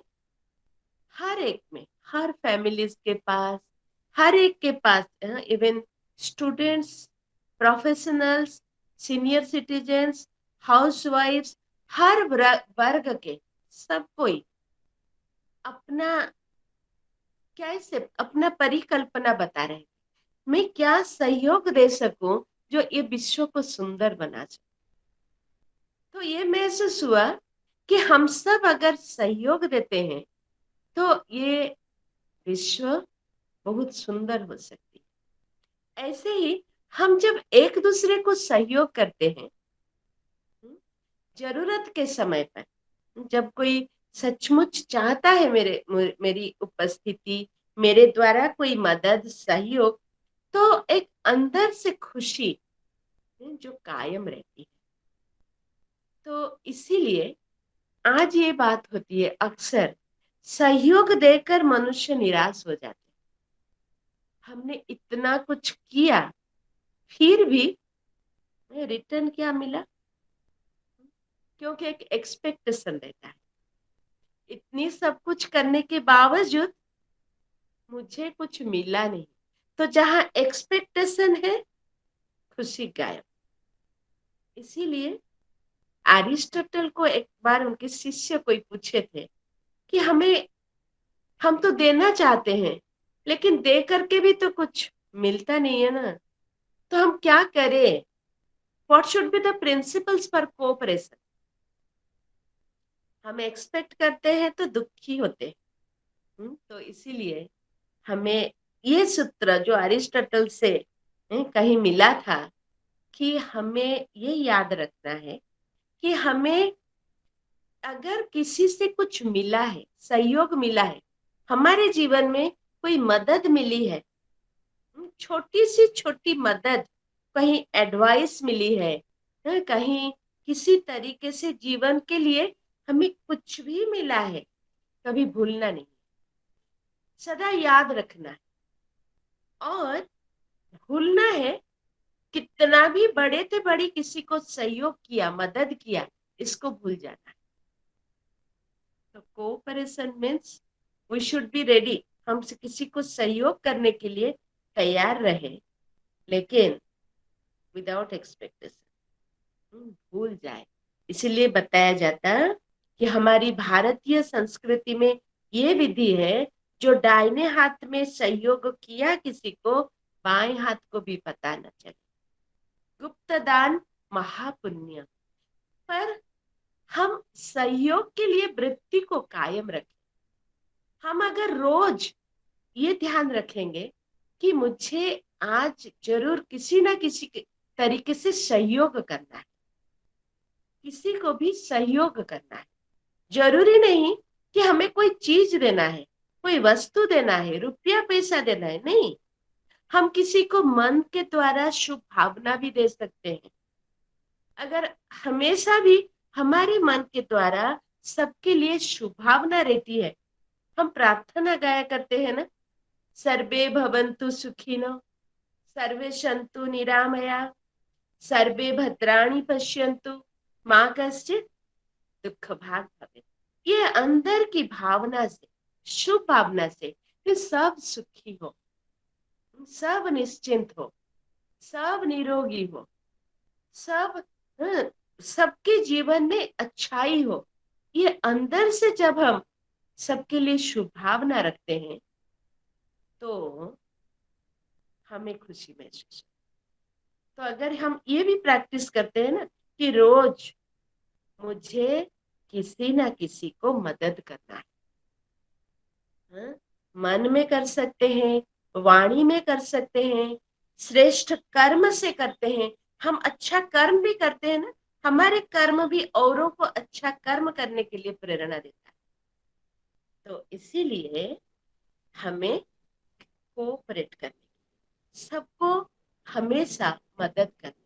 हर एक में, हर फैमिलीज के पास, हर एक के पास, even students, professionals, senior citizens, हाउसवाइफ्स, हर वर्ग के सब कोई अपना कैसे अपना परिकल्पना बता रहे हैं, मैं क्या सहयोग दे सकूं जो ये विश्व को सुंदर बना सके। तो ये महसूस हुआ कि हम सब अगर सहयोग देते हैं तो ये विश्व बहुत सुंदर हो सकती है। ऐसे ही हम जब एक दूसरे को सहयोग करते हैं, जरूरत के समय पर, जब कोई सचमुच चाहता है मेरी उपस्थिति, मेरे द्वारा कोई मदद, सहयोग, तो एक अंदर से खुशी जो कायम रहती है। तो इसीलिए आज ये बात होती है, अक्सर सहयोग देकर मनुष्य निराश हो जाते हैं। हमने इतना कुछ किया फिर भी रिटर्न क्या मिला, क्योंकि एक एक्सपेक्टेशन रहता है। इतनी सब कुछ करने के बावजूद मुझे कुछ मिला नहीं, तो जहां एक्सपेक्टेशन है खुशी गायब। इसीलिए एरिस्टोटल को एक बार उनके शिष्य कोई पूछे थे कि हम तो देना चाहते हैं लेकिन दे करके भी तो कुछ मिलता नहीं है ना, तो हम क्या करें, what should be the principles for cooperation. हम एक्सपेक्ट करते हैं तो दुखी होते हैं। तो इसीलिए हमें ये सूत्र जो अरिस्टोटल से कहीं मिला था कि हमें ये याद रखना है कि हमें अगर किसी से कुछ मिला है, सहयोग मिला है, हमारे जीवन में कोई मदद मिली है, छोटी सी छोटी मदद, कहीं एडवाइस मिली है, कहीं किसी तरीके से जीवन के लिए हमें कुछ भी मिला है, कभी भूलना नहीं, सदा याद रखना है। और भूलना है, कितना भी बड़े से बड़ी किसी को सहयोग किया, मदद किया, इसको भूल जाना है। तो cooperation means we should be ready, हम किसी को सहयोग करने के लिए तैयार रहे, लेकिन विदाउट एक्सपेक्टेशन, भूल जाए। इसीलिए बताया जाता कि हमारी भारतीय संस्कृति में ये विधि है, जो दाहिने हाथ में सहयोग किया किसी को, बाएं हाथ को भी पता न चले। गुप्त दान महापुण्य। पर हम सहयोग के लिए वृत्ति को कायम रखें। हम अगर रोज ये ध्यान रखेंगे कि मुझे आज जरूर किसी ना किसी तरीके से सहयोग करना है, किसी को भी सहयोग करना है। जरूरी नहीं कि हमें कोई चीज देना है, कोई वस्तु देना है, रुपया पैसा देना है, नहीं। हम किसी को मन के द्वारा शुभ भावना भी दे सकते हैं। अगर हमेशा भी हमारे मन के द्वारा सबके लिए शुभ भावना रहती है, हम प्रार्थना गाया करते हैं ना, सर्वे भवन्तु सुखिनो, सर्वे सन्तु निरामया, सर्वे भद्राणि पश्यन्तु, माँ कश्चित् दुख भाग भवेत्। ये अंदर की भावना से, शुभ भावना से, कि सब सुखी हो, सब निश्चिंत हो, सब निरोगी हो, सब सबके जीवन में अच्छाई हो, ये अंदर से जब हम सबके लिए शुभ भावना रखते हैं तो हमें खुशी महसूस। तो अगर हम ये भी प्रैक्टिस करते हैं ना कि रोज मुझे किसी ना किसी को मदद करना है, मन में कर सकते हैं, वाणी में कर सकते हैं, श्रेष्ठ कर्म से करते हैं। हम अच्छा कर्म भी करते हैं ना, हमारे कर्म भी औरों को अच्छा कर्म करने के लिए प्रेरणा देता है। तो इसीलिए हमें कोऑपरेट करने, सबको हमेशा मदद करनी।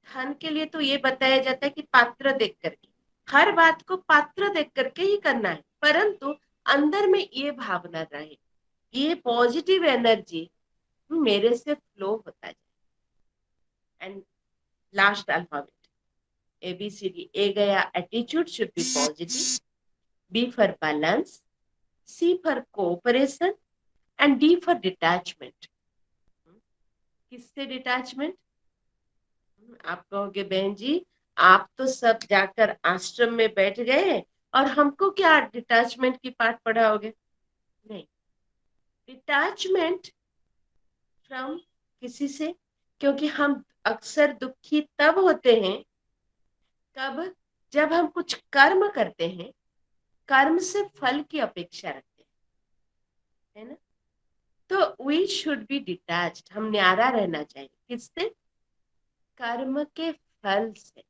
धन के लिए तो ये बताया जाता है कि पात्र देख करके, हर बात को पात्र देख करके ही करना है, परंतु अंदर में ये भावना रहे, ये पॉजिटिव एनर्जी मेरे से फ्लो होता जाए। And last alphabet ABCD। ए गया attitude should be positive, B for balance, C for cooperation and D for detachment. किससे डिटैचमेंट? आप कहोगे बहन जी आप तो सब जाकर आश्रम में बैठ गए और हमको क्या डिटैचमेंट की पाठ पढ़ाओगे? नहीं, डिटैचमेंट फ्रॉम किसी से, क्योंकि हम अक्सर दुखी तब होते हैं कब, जब हम कुछ कर्म करते हैं, कर्म से फल की अपेक्षा रखते हैं, है ना? तो वी शुड बी डिटैच्ड, हम न्यारा रहना चाहिए। किससे? कर्म के फल से।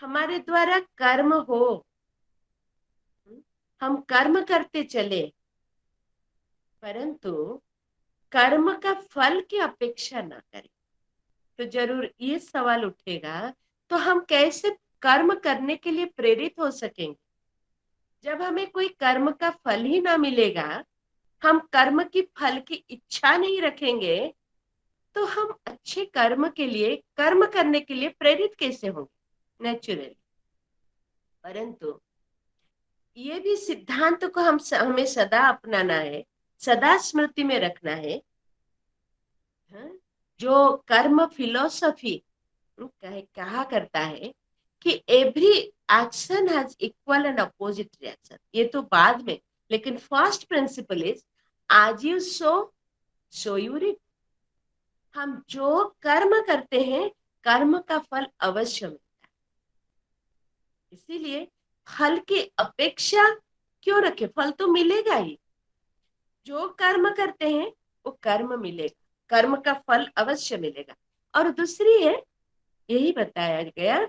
हमारे द्वारा कर्म हो, हम कर्म करते चले, परंतु कर्म का फल की अपेक्षा ना करें। तो जरूर ये सवाल उठेगा, तो हम कैसे कर्म करने के लिए प्रेरित हो सकेंगे जब हमें कोई कर्म का फल ही ना मिलेगा, हम कर्म की फल की इच्छा नहीं रखेंगे, तो हम अच्छे कर्म के लिए, कर्म करने के लिए प्रेरित कैसे होंगे? नेचुरली। परंतु ये भी सिद्धांत को हमें सदा अपनाना है, सदा स्मृति में रखना है। जो कर्म फिलोसफी कहा करता है कि every action has equal and opposite reaction, ये तो बाद में, लेकिन फर्स्ट प्रिंसिपल इज आज यू सो यू रीप। हम जो कर्म करते हैं कर्म का फल अवश्य मिलता है, इसीलिए फल की अपेक्षा क्यों रखे, फल तो मिलेगा ही। जो कर्म करते हैं वो कर्म मिलेगा, कर्म का फल अवश्य मिलेगा। और दूसरी है, यही बताया गया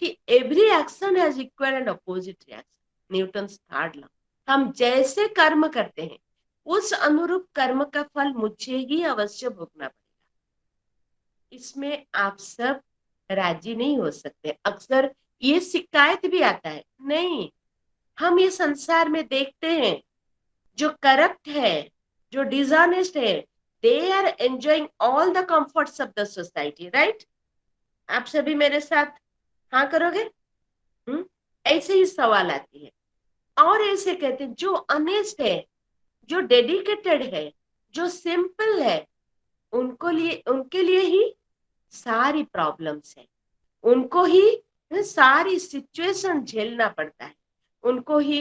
कि every action has equal and opposite reaction, Newton third law. हम जैसे कर्म करते हैं उस अनुरूप कर्म का फल मुझे ही अवश्य भोगना पड़ेगा। इसमें आप सब राजी नहीं हो सकते। अक्सर ये शिकायत भी आता है, नहीं, हम ये संसार में देखते हैं जो करप्ट है, जो डिसऑनेस्ट है, they are enjoying all the comforts of the society, right? आप सभी मेरे साथ हाँ करोगे? ऐसे ही सवाल आती है। और ऐसे कहते हैं जो ऑनेस्ट है, जो डेडिकेटेड है, जो सिंपल है, उनके लिए ही सारी प्रॉब्लम्स है, उनको ही सारी सिचुएशन झेलना पड़ता है। उनको ही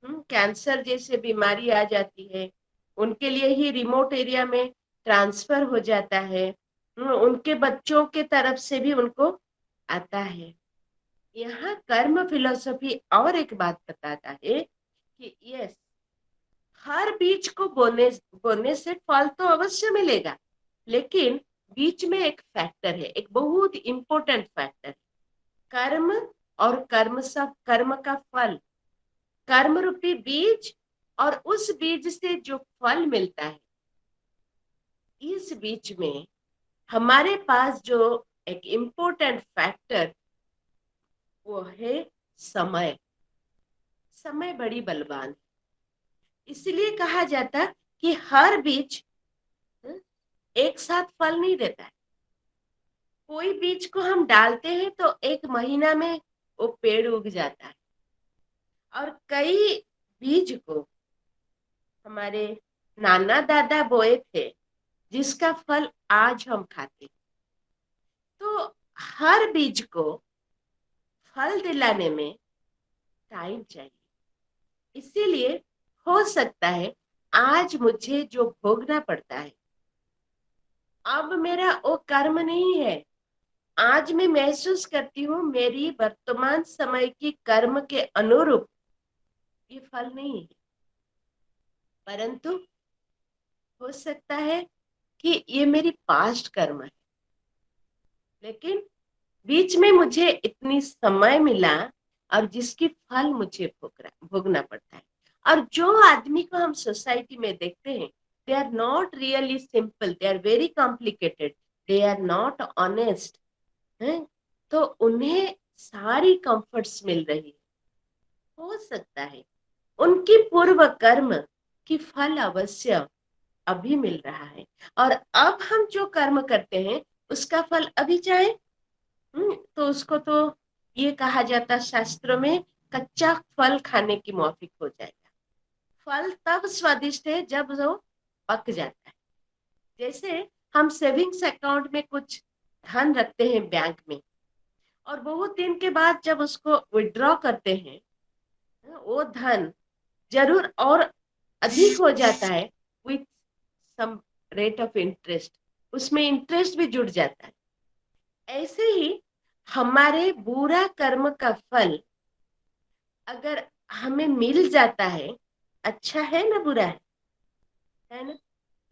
कैंसर जैसे बीमारी आ जाती है, उनके लिए ही रिमोट एरिया में ट्रांसफर हो जाता है, उनके बच्चों के तरफ से भी उनको आता है। यहाँ कर्म फिलोसफी और एक बात बताता है कि यस, हर बीज को बोने बोने से फल तो अवश्य मिलेगा, लेकिन बीच में एक फैक्टर है, एक बहुत इंपॉर्टेंट फैक्टर है, कर्म और कर्म का फल। कर्म रूपी बीज और उस बीज से जो फल मिलता है, इस बीच में हमारे पास जो एक इंपॉर्टेंट फैक्टर, वो है समय। समय बड़ी बलवान है, इसलिए कहा जाता कि हर बीज एक साथ फल नहीं देता है। कोई बीज को हम डालते हैं तो एक महीना में वो पेड़ उग जाता है, और कई बीज को हमारे नाना दादा बोए थे, जिसका फल आज हम खाते। तो हर बीज को फल दिलाने में टाइम चाहिए। इसीलिए हो सकता है आज मुझे जो भोगना पड़ता है, अब मेरा वो कर्म नहीं है। आज मैं महसूस करती हूँ मेरी वर्तमान समय की कर्म के अनुरूप ये फल नहीं है, परंतु हो सकता है कि ये मेरी पास्ट कर्म है। लेकिन बीच में मुझे इतनी समय मिला और जिसकी फल मुझे भोगना पड़ता है। और जो आदमी को हम सोसाइटी में देखते हैं, they are not really simple, they are very complicated, they are not honest, है, तो उन्हें सारी कंफर्ट्स मिल रही है। हो सकता है उनकी पूर्व कर्म की फल अवश्य अभी मिल रहा है, और अब हम जो कर्म करते हैं उसका फल अभी चाहे, तो उसको तो ये कहा जाता शास्त्रों में, कच्चा फल खाने की मौफिक हो जाएगा। फल तब स्वादिष्ट है जब वो पक जाता है। जैसे हम सेविंग्स अकाउंट में कुछ धन रखते हैं बैंक में, और बहुत दिन के बाद जब उसको विड्रॉ करते हैं, वो धन जरूर और अधिक हो जाता है, with some rate of interest, उसमें इंटरेस्ट भी जुड़ जाता है। ऐसे ही हमारे बुरा कर्म का फल अगर हमें मिल जाता है, अच्छा है ना बुरा है ना,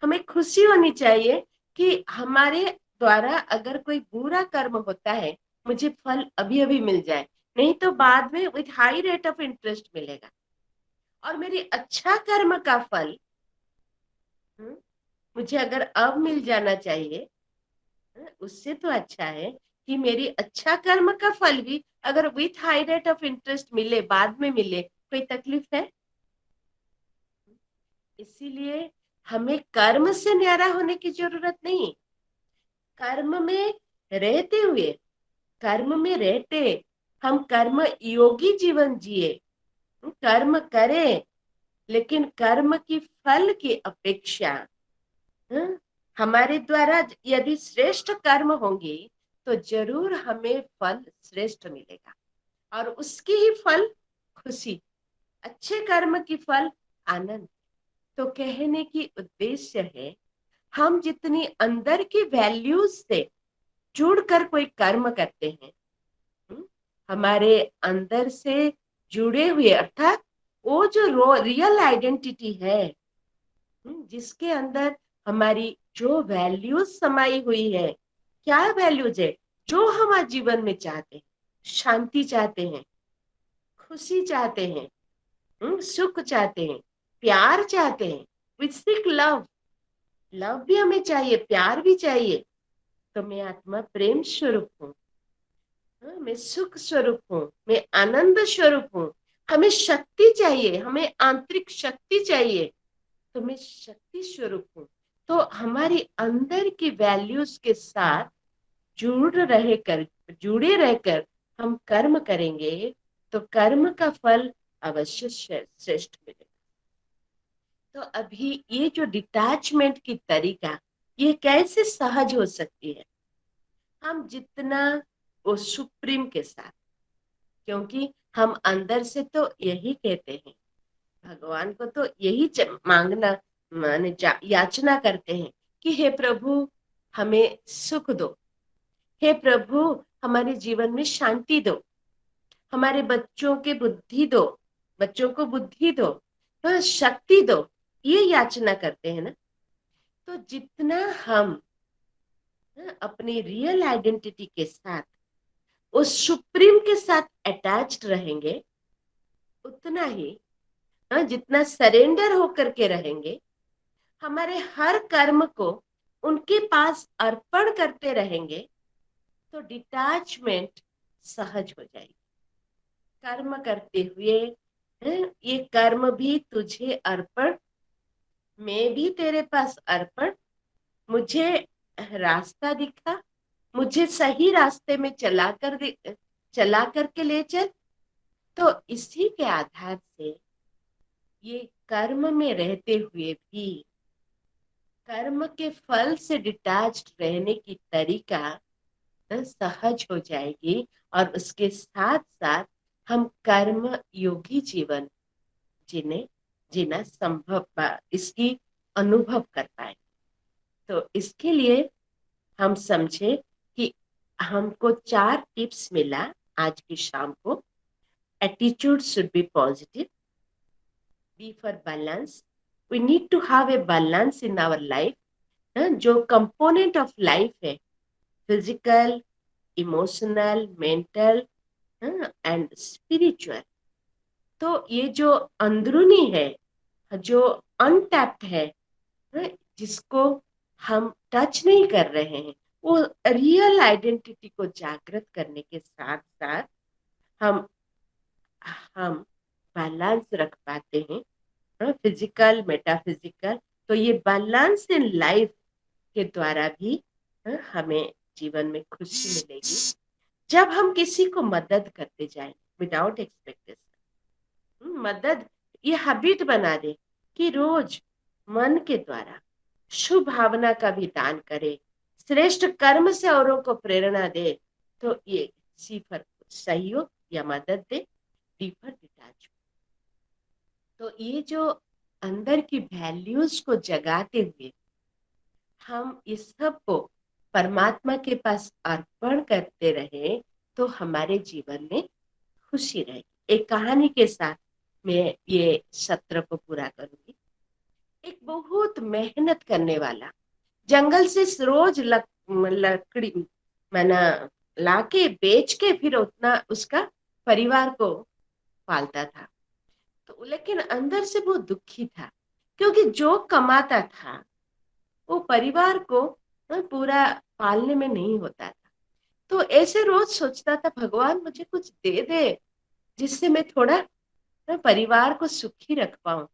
हमें खुशी होनी चाहिए कि हमारे द्वारा अगर कोई बुरा कर्म होता है, मुझे फल अभी अभी मिल जाए, नहीं तो बाद में with high rate of interest मिलेगा। और मेरी अच्छा कर्म का फल मुझे अगर अब मिल जाना चाहिए, उससे तो अच्छा है कि मेरी अच्छा कर्म का फल भी अगर with high rate of interest मिले, बाद में मिले, कोई तकलीफ है? इसीलिए हमें कर्म से न्यारा होने की जरूरत नहीं। कर्म में रहते हुए, कर्म में रहते हम कर्म योगी जीवन जिए, कर्म करें, लेकिन कर्म की फल की अपेक्षा हमारे द्वारा यदि श्रेष्ठ कर्म होंगे तो जरूर हमें फल श्रेष्ठ मिलेगा, और उसकी ही फल खुशी, अच्छे कर्म की फल आनंद। तो कहने की उद्देश्य है, हम जितनी अंदर की वैल्यूज से जुड़कर कोई कर्म करते हैं, हमारे अंदर से जुड़े हुए, अर्थात वो जो रियल आइडेंटिटी है, जिसके अंदर हमारी जो वैल्यूज समाई हुई है, क्या वैल्यूज है जो हम जीवन में चाहते हैं, शांति चाहते हैं, खुशी चाहते हैं, सुख चाहते हैं, प्यार चाहते हैं, विथ सीक लव, लव भी हमें चाहिए, प्यार भी चाहिए। तो मैं आत्मा प्रेम स्वरूप हूँ, मैं सुख स्वरूप हूँ, मैं आनंद स्वरूप हूँ। हमें शक्ति चाहिए, हमें आंतरिक शक्ति चाहिए, तो मैं शक्ति स्वरूप हूँ। तो हमारी अंदर की वैल्यूज के साथ जुड़े रहकर हम कर्म करेंगे, तो कर्म का फल अवश्य श्रेष्ठ मिलेगा। तो अभी ये जो डिटैचमेंट की तरीका, ये कैसे सहज हो सकती है? हम जितना वो सुप्रीम के साथ, क्योंकि हम अंदर से तो यही कहते हैं, भगवान को तो यही मांगना माने याचना करते हैं कि हे प्रभु हमें सुख दो, हे प्रभु हमारे जीवन में शांति दो, हमारे बच्चों के बुद्धि दो, बच्चों को बुद्धि दो, तो शक्ति दो, ये याचना करते हैं ना। तो जितना हम अपनी रियल आइडेंटिटी के साथ उस सुप्रीम के साथ अटैच्ड रहेंगे, उतना ही जितना सरेंडर होकर के रहेंगे, हमारे हर कर्म को उनके पास अर्पण करते रहेंगे, तो डिटैचमेंट सहज हो जाएगी। कर्म करते हुए ये कर्म भी तुझे अर्पण, मैं भी तेरे पास अर्पण, मुझे रास्ता दिखा, मुझे सही रास्ते में चला करके ले चल। तो इसी के आधार से ये कर्म में रहते हुए भी कर्म के फल से डिटैच्ड रहने की तरीका सहज हो जाएगी, और उसके साथ साथ हम कर्म योगी जीवन जीना संभव, इसकी अनुभव कर पाए। तो इसके लिए हम समझे कि हमको 4 टिप्स मिला आज की शाम को। Attitude should be positive, B for balance, we need to have a balance in our life. जो कंपोनेंट ऑफ लाइफ है, physical, emotional, mental and spiritual, तो ये जो अंदरूनी है, जो अनटैप्ड है, जिसको हम टच नहीं कर रहे हैं, वो रियल आइडेंटिटी को जागृत करने के साथ साथ हम बैलेंस रख पाते हैं, फिजिकल, मेटाफिजिकल। तो ये बैलेंस इन लाइफ के द्वारा भी हमें जीवन में खुशी मिलेगी। जब हम किसी को मदद करते जाएं विदाउट एक्सपेक्टेशन, मदद ये हैबिट बना दे कि रोज मन के द्वारा शुभ भावना का भी दान करे, श्रेष्ठ कर्म से औरों को प्रेरणा दे, तो ये सिफर सहयोग या मदद दे, डीपर डिटैचमेंट। तो ये जो अंदर की वैल्यूज को जगाते हुए हम इस सब को परमात्मा के पास अर्पण करते रहे, तो हमारे जीवन में खुशी रहेगी। एक कहानी के साथ मैं ये सत्र को पूरा करूंगी। एक बहुत मेहनत करने वाला जंगल से रोज लकड़ी मैंने लाके बेच के फिर उतना उसका परिवार को पालता था। तो लेकिन अंदर से वो दुखी था, क्योंकि जो कमाता था वो परिवार को पूरा पालने में नहीं होता था। तो ऐसे रोज सोचता था, भगवान मुझे कुछ दे दे जिससे मैं थोड़ा परिवार को सुखी रख पाऊं।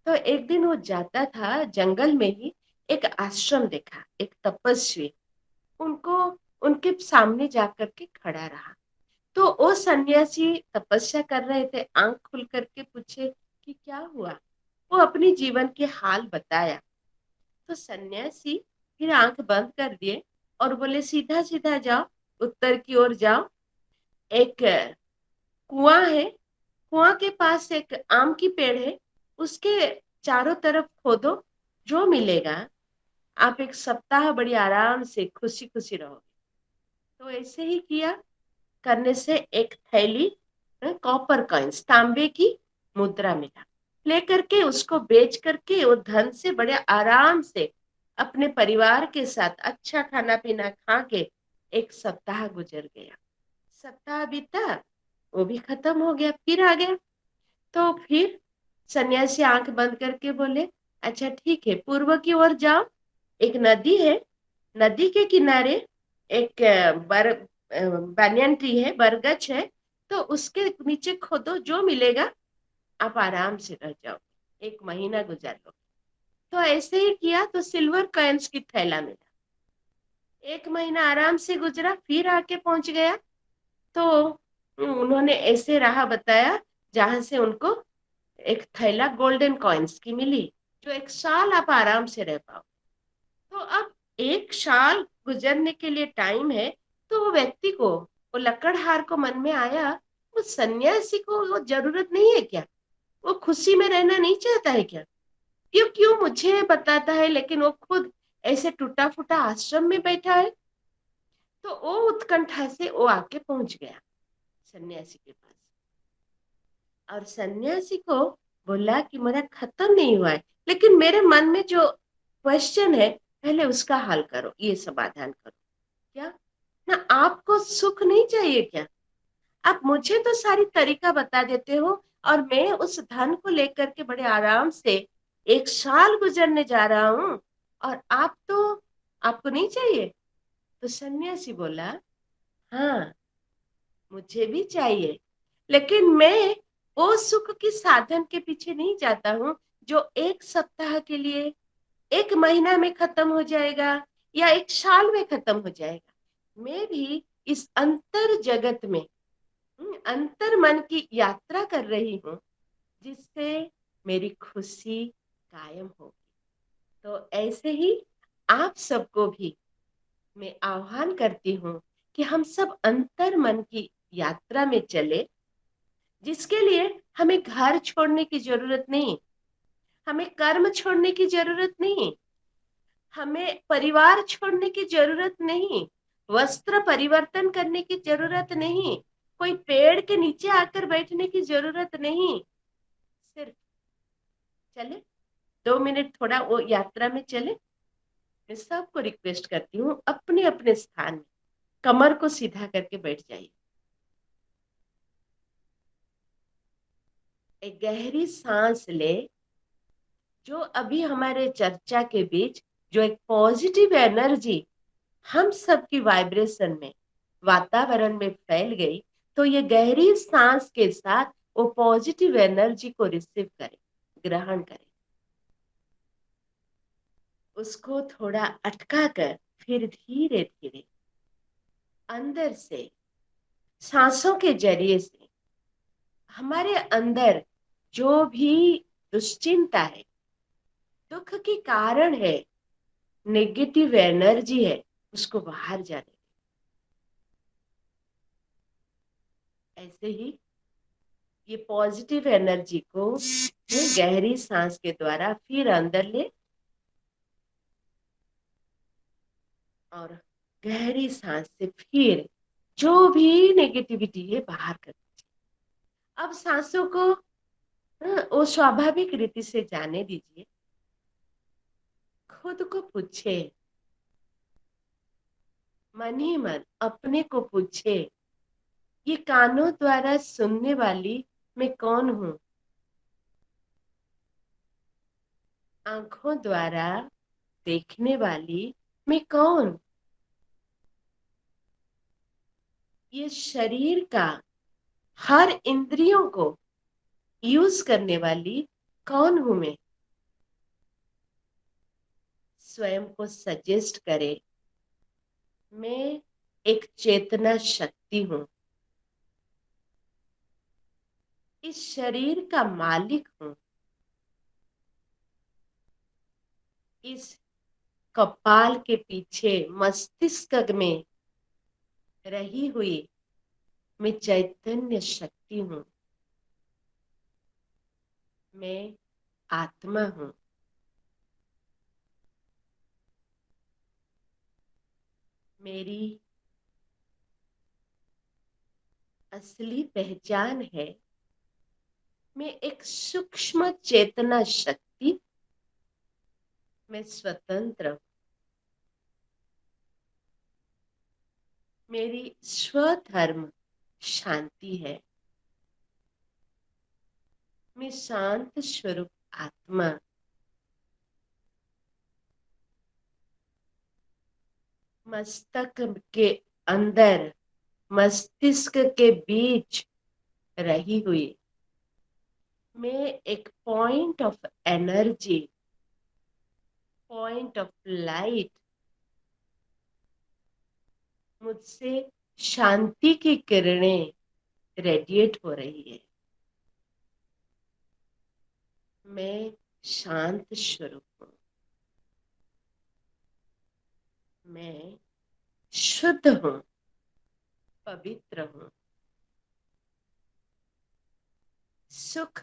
तो एक दिन वो जाता था जंगल में ही, एक आश्रम देखा, एक तपस्वी उनको उनके सामने जाकर के खड़ा रहा। तो वो सन्यासी तपस्या कर रहे थे, आंख खुल करके पूछे कि क्या हुआ। वो अपनी जीवन के हाल बताया। तो सन्यासी फिर आंख बंद कर दिए और बोले, सीधा सीधा जाओ, उत्तर की ओर जाओ, एक कुआं है, कुआं के पास एक आम की पेड़ है, उसके चारों तरफ खोदो, जो मिलेगा आप 1 सप्ताह बड़ी आराम से खुशी खुशी रहोगे। तो ऐसे ही किया। करने से एक थैली कॉपर कॉइन्स, तांबे की मुद्रा मिला। लेकर के उसको बेच करके वो धन से बड़े आराम से अपने परिवार के साथ अच्छा खाना पीना खा के 1 सप्ताह गुजर गया। सप्ताह बीता, वो भी खत्म हो गया, फिर आ गया। तो फिर सन्यासी आंख बंद करके बोले, अच्छा ठीक है, पूर्व की ओर जाओ, एक नदी है, नदी के किनारे एक banyan ट्री है, बरगद है, तो उसके नीचे खोदो, जो मिलेगा आप आराम से रह जाओ, 1 महीना गुजार लो। तो ऐसे ही किया, तो सिल्वर कॉइन्स की थैला मिला। 1 महीना आराम से गुजरा, फिर आके पहुंच गया। तो उन्होंने ऐसे राह बताया जहां से उनको एक थैला गोल्डन कॉइन्स की मिली, जो 1 साल आप आराम से रह पाओ। तो अब 1 साल गुजरने के लिए टाइम है। तो वो व्यक्ति को, वो लकड़हार को मन में आया वो सन्यासी को वो जरूरत नहीं है क्या? वो खुशी में रहना नहीं चाहता है क्या? क्यों क्यों मुझे बताता है, लेकिन वो खुद ऐसे टूटा फूटा आश्रम में बैठा है। तो वो उत्कंठा से वो आके पहुंच गया सन्यासी के पास, और सन्यासी को बोला कि मेरा खत्म नहीं हुआ है, लेकिन मेरे मन में जो क्वेश्चन है पहले उसका हल करो, ये समाधान करो। क्या ना आपको सुख नहीं चाहिए क्या? आप मुझे तो सारी तरीका बता देते हो, और मैं उस धन को लेकर के बड़े आराम से 1 साल गुजरने जा रहा हूं, और आप तो, आपको नहीं चाहिए? तो सन्यासी बोला, हाँ मुझे भी चाहिए, लेकिन मैं वो सुख की साधन के पीछे नहीं जाता हूँ जो 1 सप्ताह के लिए, 1 महीना में खत्म हो जाएगा या 1 साल में खत्म हो जाएगा। मैं भी इस अंतर जगत में अंतर मन की यात्रा कर रही हूँ, जिससे मेरी खुशी कायम होगी। तो ऐसे ही आप सबको भी मैं आह्वान करती हूँ कि हम सब अंतर मन की यात्रा में चले, जिसके लिए हमें घर छोड़ने की जरूरत नहीं, हमें कर्म छोड़ने की जरूरत नहीं, हमें परिवार छोड़ने की जरूरत नहीं, वस्त्र परिवर्तन करने की जरूरत नहीं, कोई पेड़ के नीचे आकर बैठने की जरूरत नहीं। सिर्फ चले 2 मिनट थोड़ा वो यात्रा में चले। मैं सबको रिक्वेस्ट करती हूँ, अपने अपने स्थान में कमर को सीधा करके बैठ जाइए। एक गहरी सांस ले। जो अभी हमारे चर्चा के बीच जो एक पॉजिटिव एनर्जी हम सबकी वाइब्रेशन में, वातावरण में फैल गई, तो ये गहरी सांस के साथ वो पॉजिटिव एनर्जी को रिसीव करें, ग्रहण करें, उसको थोड़ा अटका कर फिर धीरे धीरे अंदर से सांसों के जरिए से हमारे अंदर जो भी दुश्चिंता है, दुख की कारण है, नेगेटिव एनर्जी है, उसको बाहर जाने। ऐसे ही ये पॉजिटिव एनर्जी को गहरी सांस के द्वारा फिर अंदर ले, और गहरी सांस से फिर जो भी नेगेटिविटी है बाहर कर दीजिए। अब सांसों को वो स्वाभाविक रीति से जाने दीजिए। खुद को पूछे, मन ही मन अपने को पूछे, ये कानों द्वारा सुनने वाली मैं कौन हूं? आंखों द्वारा देखने वाली मैं कौन? ये शरीर का हर इंद्रियों को यूज करने वाली कौन हूं मैं? स्वयं को सजेस्ट करे, मैं एक चेतना शक्ति हूं, इस शरीर का मालिक हूं, इस कपाल के पीछे मस्तिष्क में रही हुई मैं चैतन्य शक्ति हूं, मैं आत्मा हूं। मेरी असली पहचान है, मैं एक सूक्ष्म चेतना शक्ति, मैं स्वतंत्र हूं। मेरी स्वधर्म शांति है, मैं शांत स्वरूप आत्मा। मस्तक के अंदर, मस्तिष्क के बीच रही हुई मैं एक point of energy, point of light, मुझसे शांति की किरणें रेडिएट हो रही है। मैं शांत स्वरूप हूं, मैं शुद्ध हूं, पवित्र हूं। सुख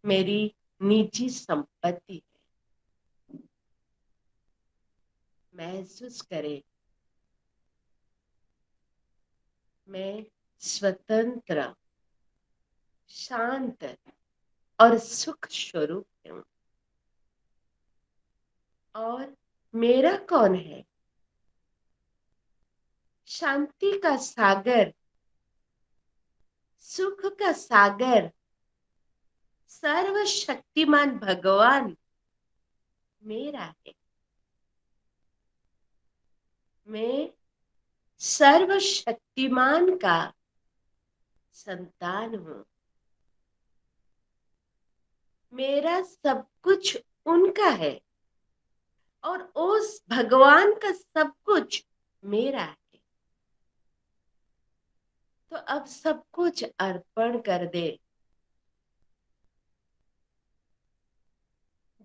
मेरी निजी संपत्ति है। महसूस करे मैं स्वतंत्र, शांत और सुख स्वरूप हूं। और मेरा कौन है? शांति का सागर, सुख का सागर, सर्वशक्तिमान भगवान मेरा है। मैं सर्वशक्तिमान का संतान हूं। मेरा सब कुछ उनका है और उस भगवान का सब कुछ मेरा है। तो अब सब कुछ अर्पण कर दे।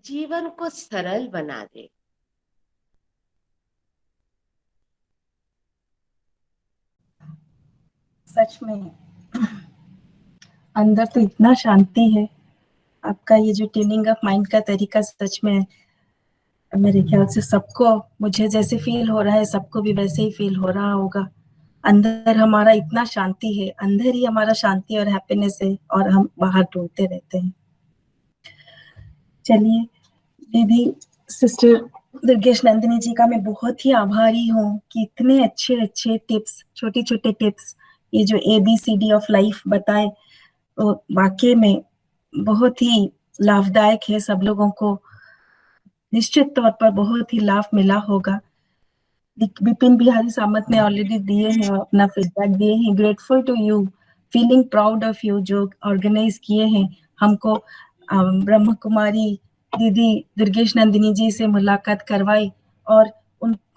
जीवन को सरल बना दे। सच में अंदर तो इतना शांति है। आपका ये जो ट्यूनिंग ऑफ माइंड का तरीका सच में मेरे ख्याल से सबको, मुझे जैसे फील हो रहा है सबको भी वैसे ही फील हो रहा होगा। अंदर हमारा इतना शांति है, अंदर ही हमारा शांति और हैप्पीनेस है और हम बाहर ढूंढते रहते हैं। चलिए दीदी, सिस्टर दुर्गेश नंदिनी जी का मैं बहुत ही आभारी हूँ कि इतने अच्छे अच्छे टिप्स, छोटे छोटे टिप्स, ये जो ABCD ऑफ लाइफ बताए, तो वाकई में बहुत ही लाभदायक है। सब लोगों को निश्चित तौर पर बहुत ही लाभ मिला होगा। विपिन बिहारी सामंत ने ऑलरेडी दिए हैं, अपना फीडबैक दिए हैं। Grateful to you, feeling proud of you, जो ऑर्गेनाइज किए हैं हमको। ब्रह्म कुमारी दीदी दुर्गेश नंदिनी जी से मुलाकात करवाई और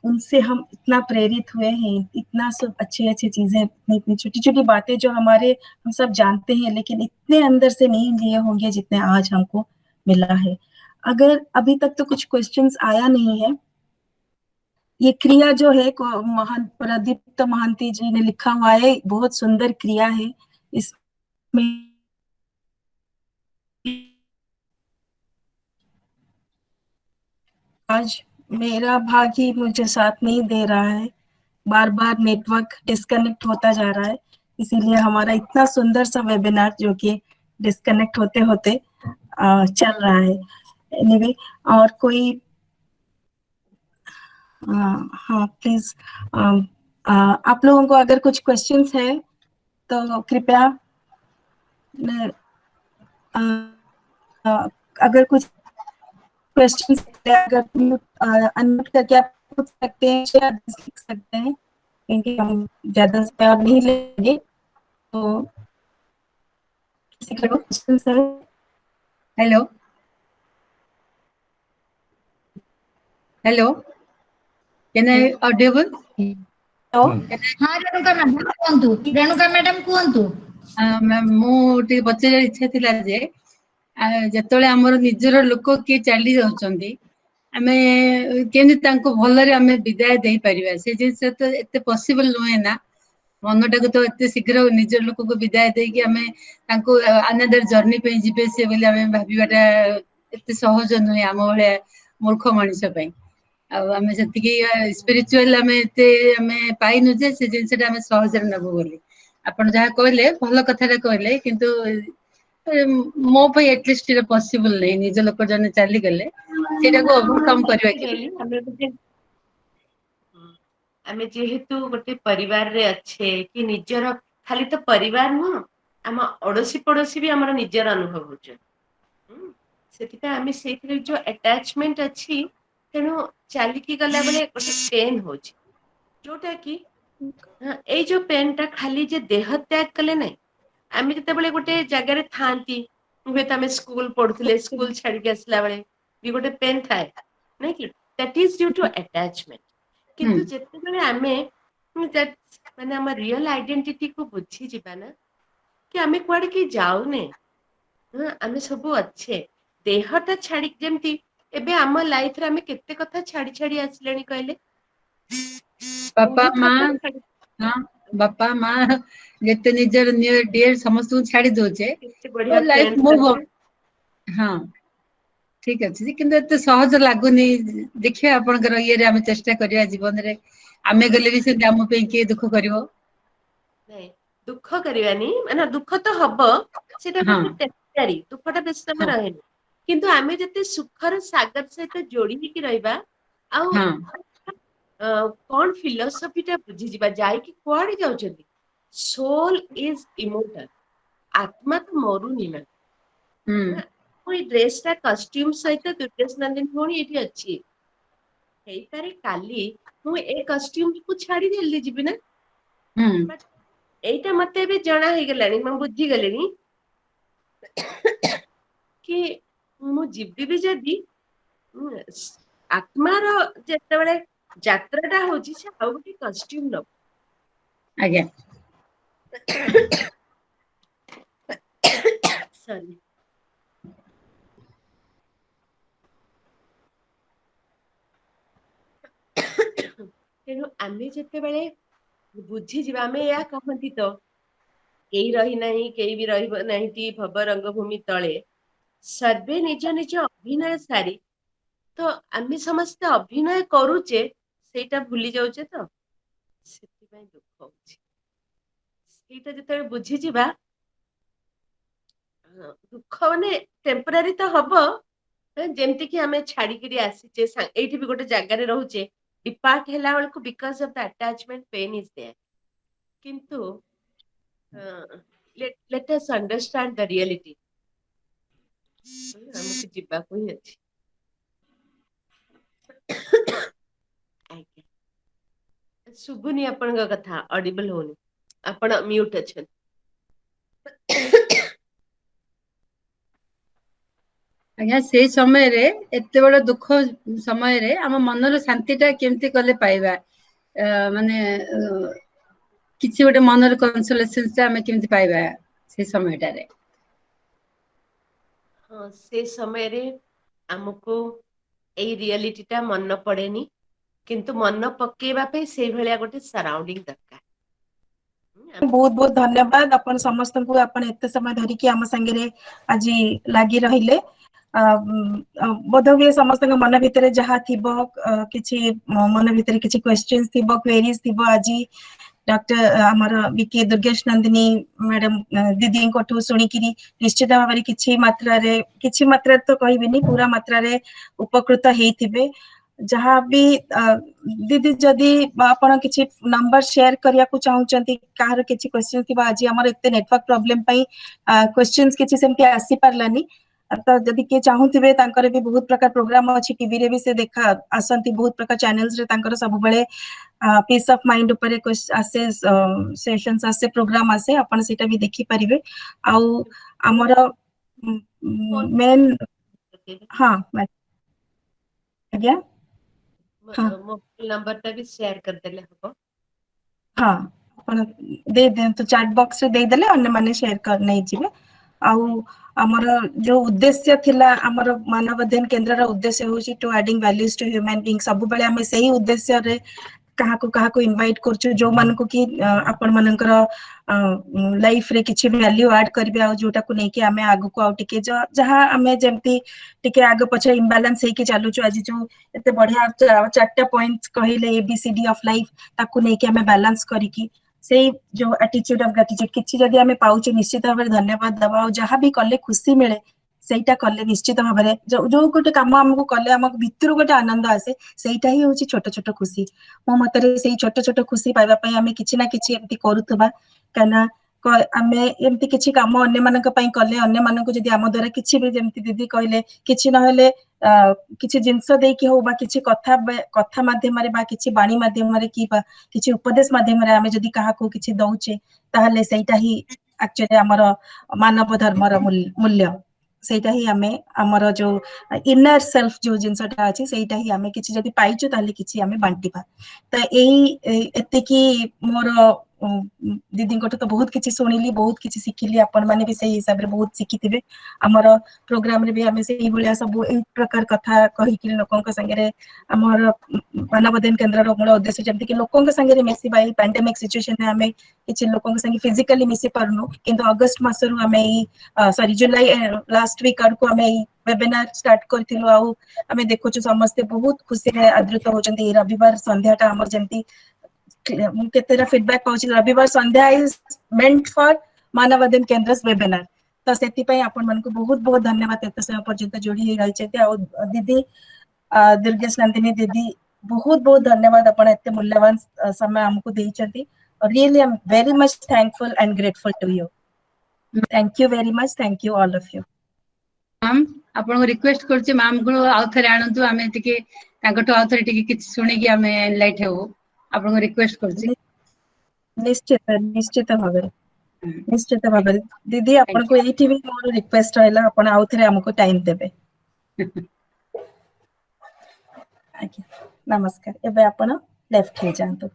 उनसे हम इतना प्रेरित हुए हैं। इतना सब अच्छी अच्छी चीजें, इतनी इतनी छोटी छोटी बातें जो हमारे, हम सब जानते हैं लेकिन इतने अंदर से नहीं लिए होंगे जितने आज हमको मिला है। अगर अभी तक तो कुछ क्वेश्चंस आया नहीं है, ये क्रिया जो है महान प्रदीप्त महांती जी ने लिखा हुआ है, बहुत सुंदर क्रिया है। इसमें आज मेरा भाग ही मुझे साथ नहीं दे रहा है, बार बार नेटवर्क डिस्कनेक्ट होता जा रहा है, इसीलिए हमारा इतना सुंदर सा वेबिनार जो कि डिस्कनेक्ट होते होते चल रहा है। एनीवे, और कोई हाँ प्लीज, आप लोगों को अगर कुछ क्वेश्चंस है तो कृपया अगर कुछ क्वेश्चंस अगर अनम्यूट करके आप पूछ सकते हैं या लिख सकते हैं, क्योंकि हम ज्यादा समय और नहीं लेंगे। तो किसी का क्वेश्चन है? Hello hello, can I audible? तो हाँ रेणुका मैडम कहतु, रेणुका मैडम कहतु। मैम मुझे पचार इच्छा थिला जे जेतले हमर निजर लोक किए चली जाउछंदी, आमे केनि तांको भलरे आमे विदाय देई परिबा, से जिंस तो एते पॉसिबल नहे ना। मनटाको तो एते शीघ्र निजर लोक को विदाय देई कि आमे तांको अनदर जर्नी पे जिबे से बोले आमे भाबीबाटा एते सहज नहे आम भले मूर्ख मनुष्य पई। आमे जतिकी स्पिरिचुअल आमे पाइनु जे से जिनसटा आमे सहजरे नबो बोली आपण जहा कहले भल कथाटा कहले, किंतु मो पे एटलिस्ट इट पॉसिबल नहीं। निज लोक जने चली गले सेटा को ओवरकम करबा के आमे जेहेतु गोटे परिवार रे अच्छे कि निजर खाली तो परिवार नुह, आम अड़ोसी पड़ोसी भी हमर निजर अनुभव होचे। सेति आमे सेति जो अटैचमेंट अच्छी, तेणु चलिकी गला बेले गोटे पेन होची, जोटा कि ए जो पेन टा खाली जे देह त्याग कले नहीं, आमे जते बेले गोटे जगह रे थांती, हुए त आमे स्कूल पढ़ुले, स्कूल छाड़ के आसला बेले भी गोटे पेन थाए नहीं कि, that is due to attachment. किंतु जते बेले आमे माने हम रियल आइडेंटिटी को बुझी जिबा ना कि आमे कुआडे की जाउने, आमे सबु अच्छे देहटा छाड़ी जेमती एबे आम लाइफ रे आमे केते कथा छाड़ी छाड़ी आसलेनी कहले, पापा बहुत माँ, कथा छाड़ी, हाँ बापा माँ जेते निजर नियर डियर समस्त को छाड़ी दोचे केते बढ़िया लाइफ फ्रेंड्स मूव अछे। हाँ ठीक अच्छे किंतु एते सहज लागुनी देखिए आपनकर ये रे हम चेष्टा करिया जीवन रे आमे गले भी से आम पे किए दुख करिवो नहीं दुख करवानी माने दुख तो हब सेटा हाँ गोटे टेम्पररी दुखटा बेसी समय हाँ रहेनी किंतु आमे जते सुखर सागर सहित जोड़ी होकी रहबा आउ हाँ कौन फिलोसफीटा बुझी जिबा जाई कि कुआडे जाउछथि सोल इज इमोर्टल आत्मा तो मरुनी ना हम्म कोई ड्रेसटा कॉस्ट्यूम सहित दुर्गेश नंदिनी भौणी एठी अछि हेई पारे काली मु ए कॉस्ट्यूम को छाड़ी देली जिबि ना हम्म एइटा मते भी जणा हे गेलानी म बुझी गलेनी कि मु जिबि भी जदी आत्मार जेतेबेले यात्राटा होची से आउ गोटे कॉस्ट्यूम न आज्ञा सॉरी तेणु आमे जेतेबेले बुझी जिबा आमे या कहंती तो केही रही नाही केही भी रहिब नाही भव रंगभूमि तळे सर्वे निज निज अभिनय सारी तो आमे समस्त अभिनय करूचे सेटा भूली जाउचे तो ସେଥିପାଇଁ ଦୁଃଖ ହଉଛି ସେଇଟା ଯେତେବେଳେ ବୁଝିଯିବା ଦୁଃଖ ମାନେ ଟେମ୍ପରାରୀ ତ ହବ ଯେମିତି କି ଆମେ ଛାଡିକିରି ଆସିଛେ ଏଇଠି ବି ଗୋଟେ ଜାଗାରେ ରହୁଛେ ଡିପାର୍ଟ ହେଲା ବେଳକୁ because of the attachment pain is there କିନ୍ତୁ let us understand the reality ଆମକୁ ଯିବାକୁ ହିଁ ଅଛି ଆଜ୍ଞା ଶୁଭୁନି ଆପଣଙ୍କ କଥା ଅଡିବଲ ହଉନି ଆପଣ म्यूट ଅଛନ୍ତି ଆଜ୍ଞା ସେଇ ସମୟରେ ଏତେ ବଡ ଦୁଃଖ ସମୟରେ ଆମ ମନର ଶାନ୍ତିଟା କେମିତି କଲେ ପାଇବା ମାନେ କିଛି ଗୋଟେ ମନର କନସୋଲେସନ ଆମେ କେମିତି ପାଇବା ସେ ସମୟଟାରେ ହଁ ସେ ସମୟରେ ଆମକୁ ଏଇ ରିଆଲିଟିଟା ମନ ପଡେନି କିନ୍ତୁ ମନ ପକେଇବା ପାଇଁ ସେଇଭଳିଆ ଗୋଟେ ସରାଉଣ୍ଡିଂ ଦରକାର बहुत बहुत धन्यवाद अपन समस्त को अपन एते समय धरिकी आम संगे आज लगी रहिले बोध हुए समस्त मन भितर जहाँ थिबो किछि मन भितर किछि क्वेश्चंस थिबो क्वेरीज थिबो आज डॉक्टर आमर बीके दुर्गेश नंदिनी मैडम दीदी को शुणिकी निश्चित भाव में किछि मात्रा तो कहबिनी पूरा मात्रा रे उपकृत हेइथिबे जहाँ भी दीदी जदि आपण किछि नंबर शेयर करिया को चाहउचंती कार किछि क्वेश्चन थिबा आज हमर एते नेटवर्क प्रॉब्लम पई क्वेश्चंस किछि सेमति आसी पारलानी तो जदि के चाहूथिबे तांकर भी बहुत प्रकार प्रोग्राम अछि टीवी रे भी से देखा आसंती बहुत प्रकार चैनल्स रे तांकर सब बेले पीस ऑफ माइंड ऊपर आसे सेशंस आसे प्रोग्राम आसे आपण सेटा भी देखि परिबे आउ हमर मेन हां आज्ञा हाँ मोबाइल नंबर टा भी शेयर कर देले हबो हाँ आपण दे देंतु चैट बॉक्स रे दे देले अन्य माने शेयर कर नै जिवे आउ हमर जो उद्देश्य थिला हमर मानव अध्ययन केंद्र रा उद्देश्य होची to adding values to human being सब बेले हमें सही उद्देश्य रे कहा को इनवाइट करछु जो मन को कि आपण मानकर लाइफ रे किछि वैल्यू ऐड करबे आ जोटा को नै कि हमें आगु को आ टिके जहां हमें जेमती टिके आगे पछे इम्बैलेंस हे कि चालू छु आज जो एते बढ़िया चारटा पॉइंट्स कहिले एबीसीडी ऑफ लाइफ ताकू नै कि हमें बैलेंस करिकी से जो एटीट्यूड ऑफ ग्रेटिट्यूड किछि जदि हमें पाउचे निश्चित भाव में धन्यवाद दबा जहां भी कले खुशी मिले सेटा कले निश्चित भाव में जो गोटे काम हमको कले हमको भितर गोटे आनंद आसे सेटा ही होची छोट छोट खुशी मो मतरे सेही छोट छोट खुशी पाइबा पई हमें किछि ना किछि एमती करूथबा काना आमे एमती किछि काम अन्य मानक पई कले अन्य मानक जदि हम द्वारा किछि भी जेमती दीदी कहले किछि न हेले किछि जिंस देई कि हो बा किछि कथा माध्यम रे बा किछि बाणी माध्यम रे कि बा किछि उपदेश माध्यम रे हमें जदि काहा को किछि दउचे ताहले सेटा ही एक्चुअली हमर मानव धर्मर मूल्य सेटा ही हमें हमर जो इनर सेल्फ जो जिंसटा अछि सेटा ही हमें किछि जदि पाइछु ताहले किछि हमें बांटीबा त एई एते कि मोर दीदी तो बहुत किसी शुणिली बहुत किसी शिखिली आपण माने भी सही हिसाब रे बहुत शिखिथिबे हमर प्रोग्राम रे भी हमें से ई भलिया सब ए प्रकार कथा कहि कि लोकन के संगे रे हमर मानव अध्ययन केंद्र रो मूल उद्देश्य जेमति कि लोकन के संगे रे मिसी बाई पैंडेमिक सिचुएशन में हमें किछि लोकन के संगे फिजिकली मिसी परनु किंतु अगस्त मास रु हमें ई सॉरी जुलाई लास्ट वीक को हमें वेबिनार स्टार्ट करथिलु आ हमें देखु छु समस्त बहुत खुशी रे आदृत होचंती रविवार संध्याटा हमर जेमति केतेरा फीडबैक पाउछि रविवार संध्या इज मेंट फॉर मानव अध्ययन केंद्र वेबिनार तो सेति पई आपण मन को बहुत बहुत धन्यवाद एते समय पर्यंत जोड़ी हे रहि छथि आ दीदी दुर्गेश नंदिनी दीदी बहुत बहुत धन्यवाद आपण एते मूल्यवान समय हमको देई छथि really I am very much thankful and grateful to you thank you very much thank you all of you ma'am आपन रिक्वेस्ट करछि मैम को आउथरे आनंतु आमे टिके ताकटो आउथरे टिके किछ सुनि कि आमे एनलाइट हेबो आपन रिक्वेस्ट करछि निश्चित निश्चित भाबे निश्चित भाबे दीदी आपण को एठी भी मोर रिक्वेस्ट रहला आपण आउथरे हमको टाइम देबे नमस्कार एबे आपण लेफ्ट हे जानतो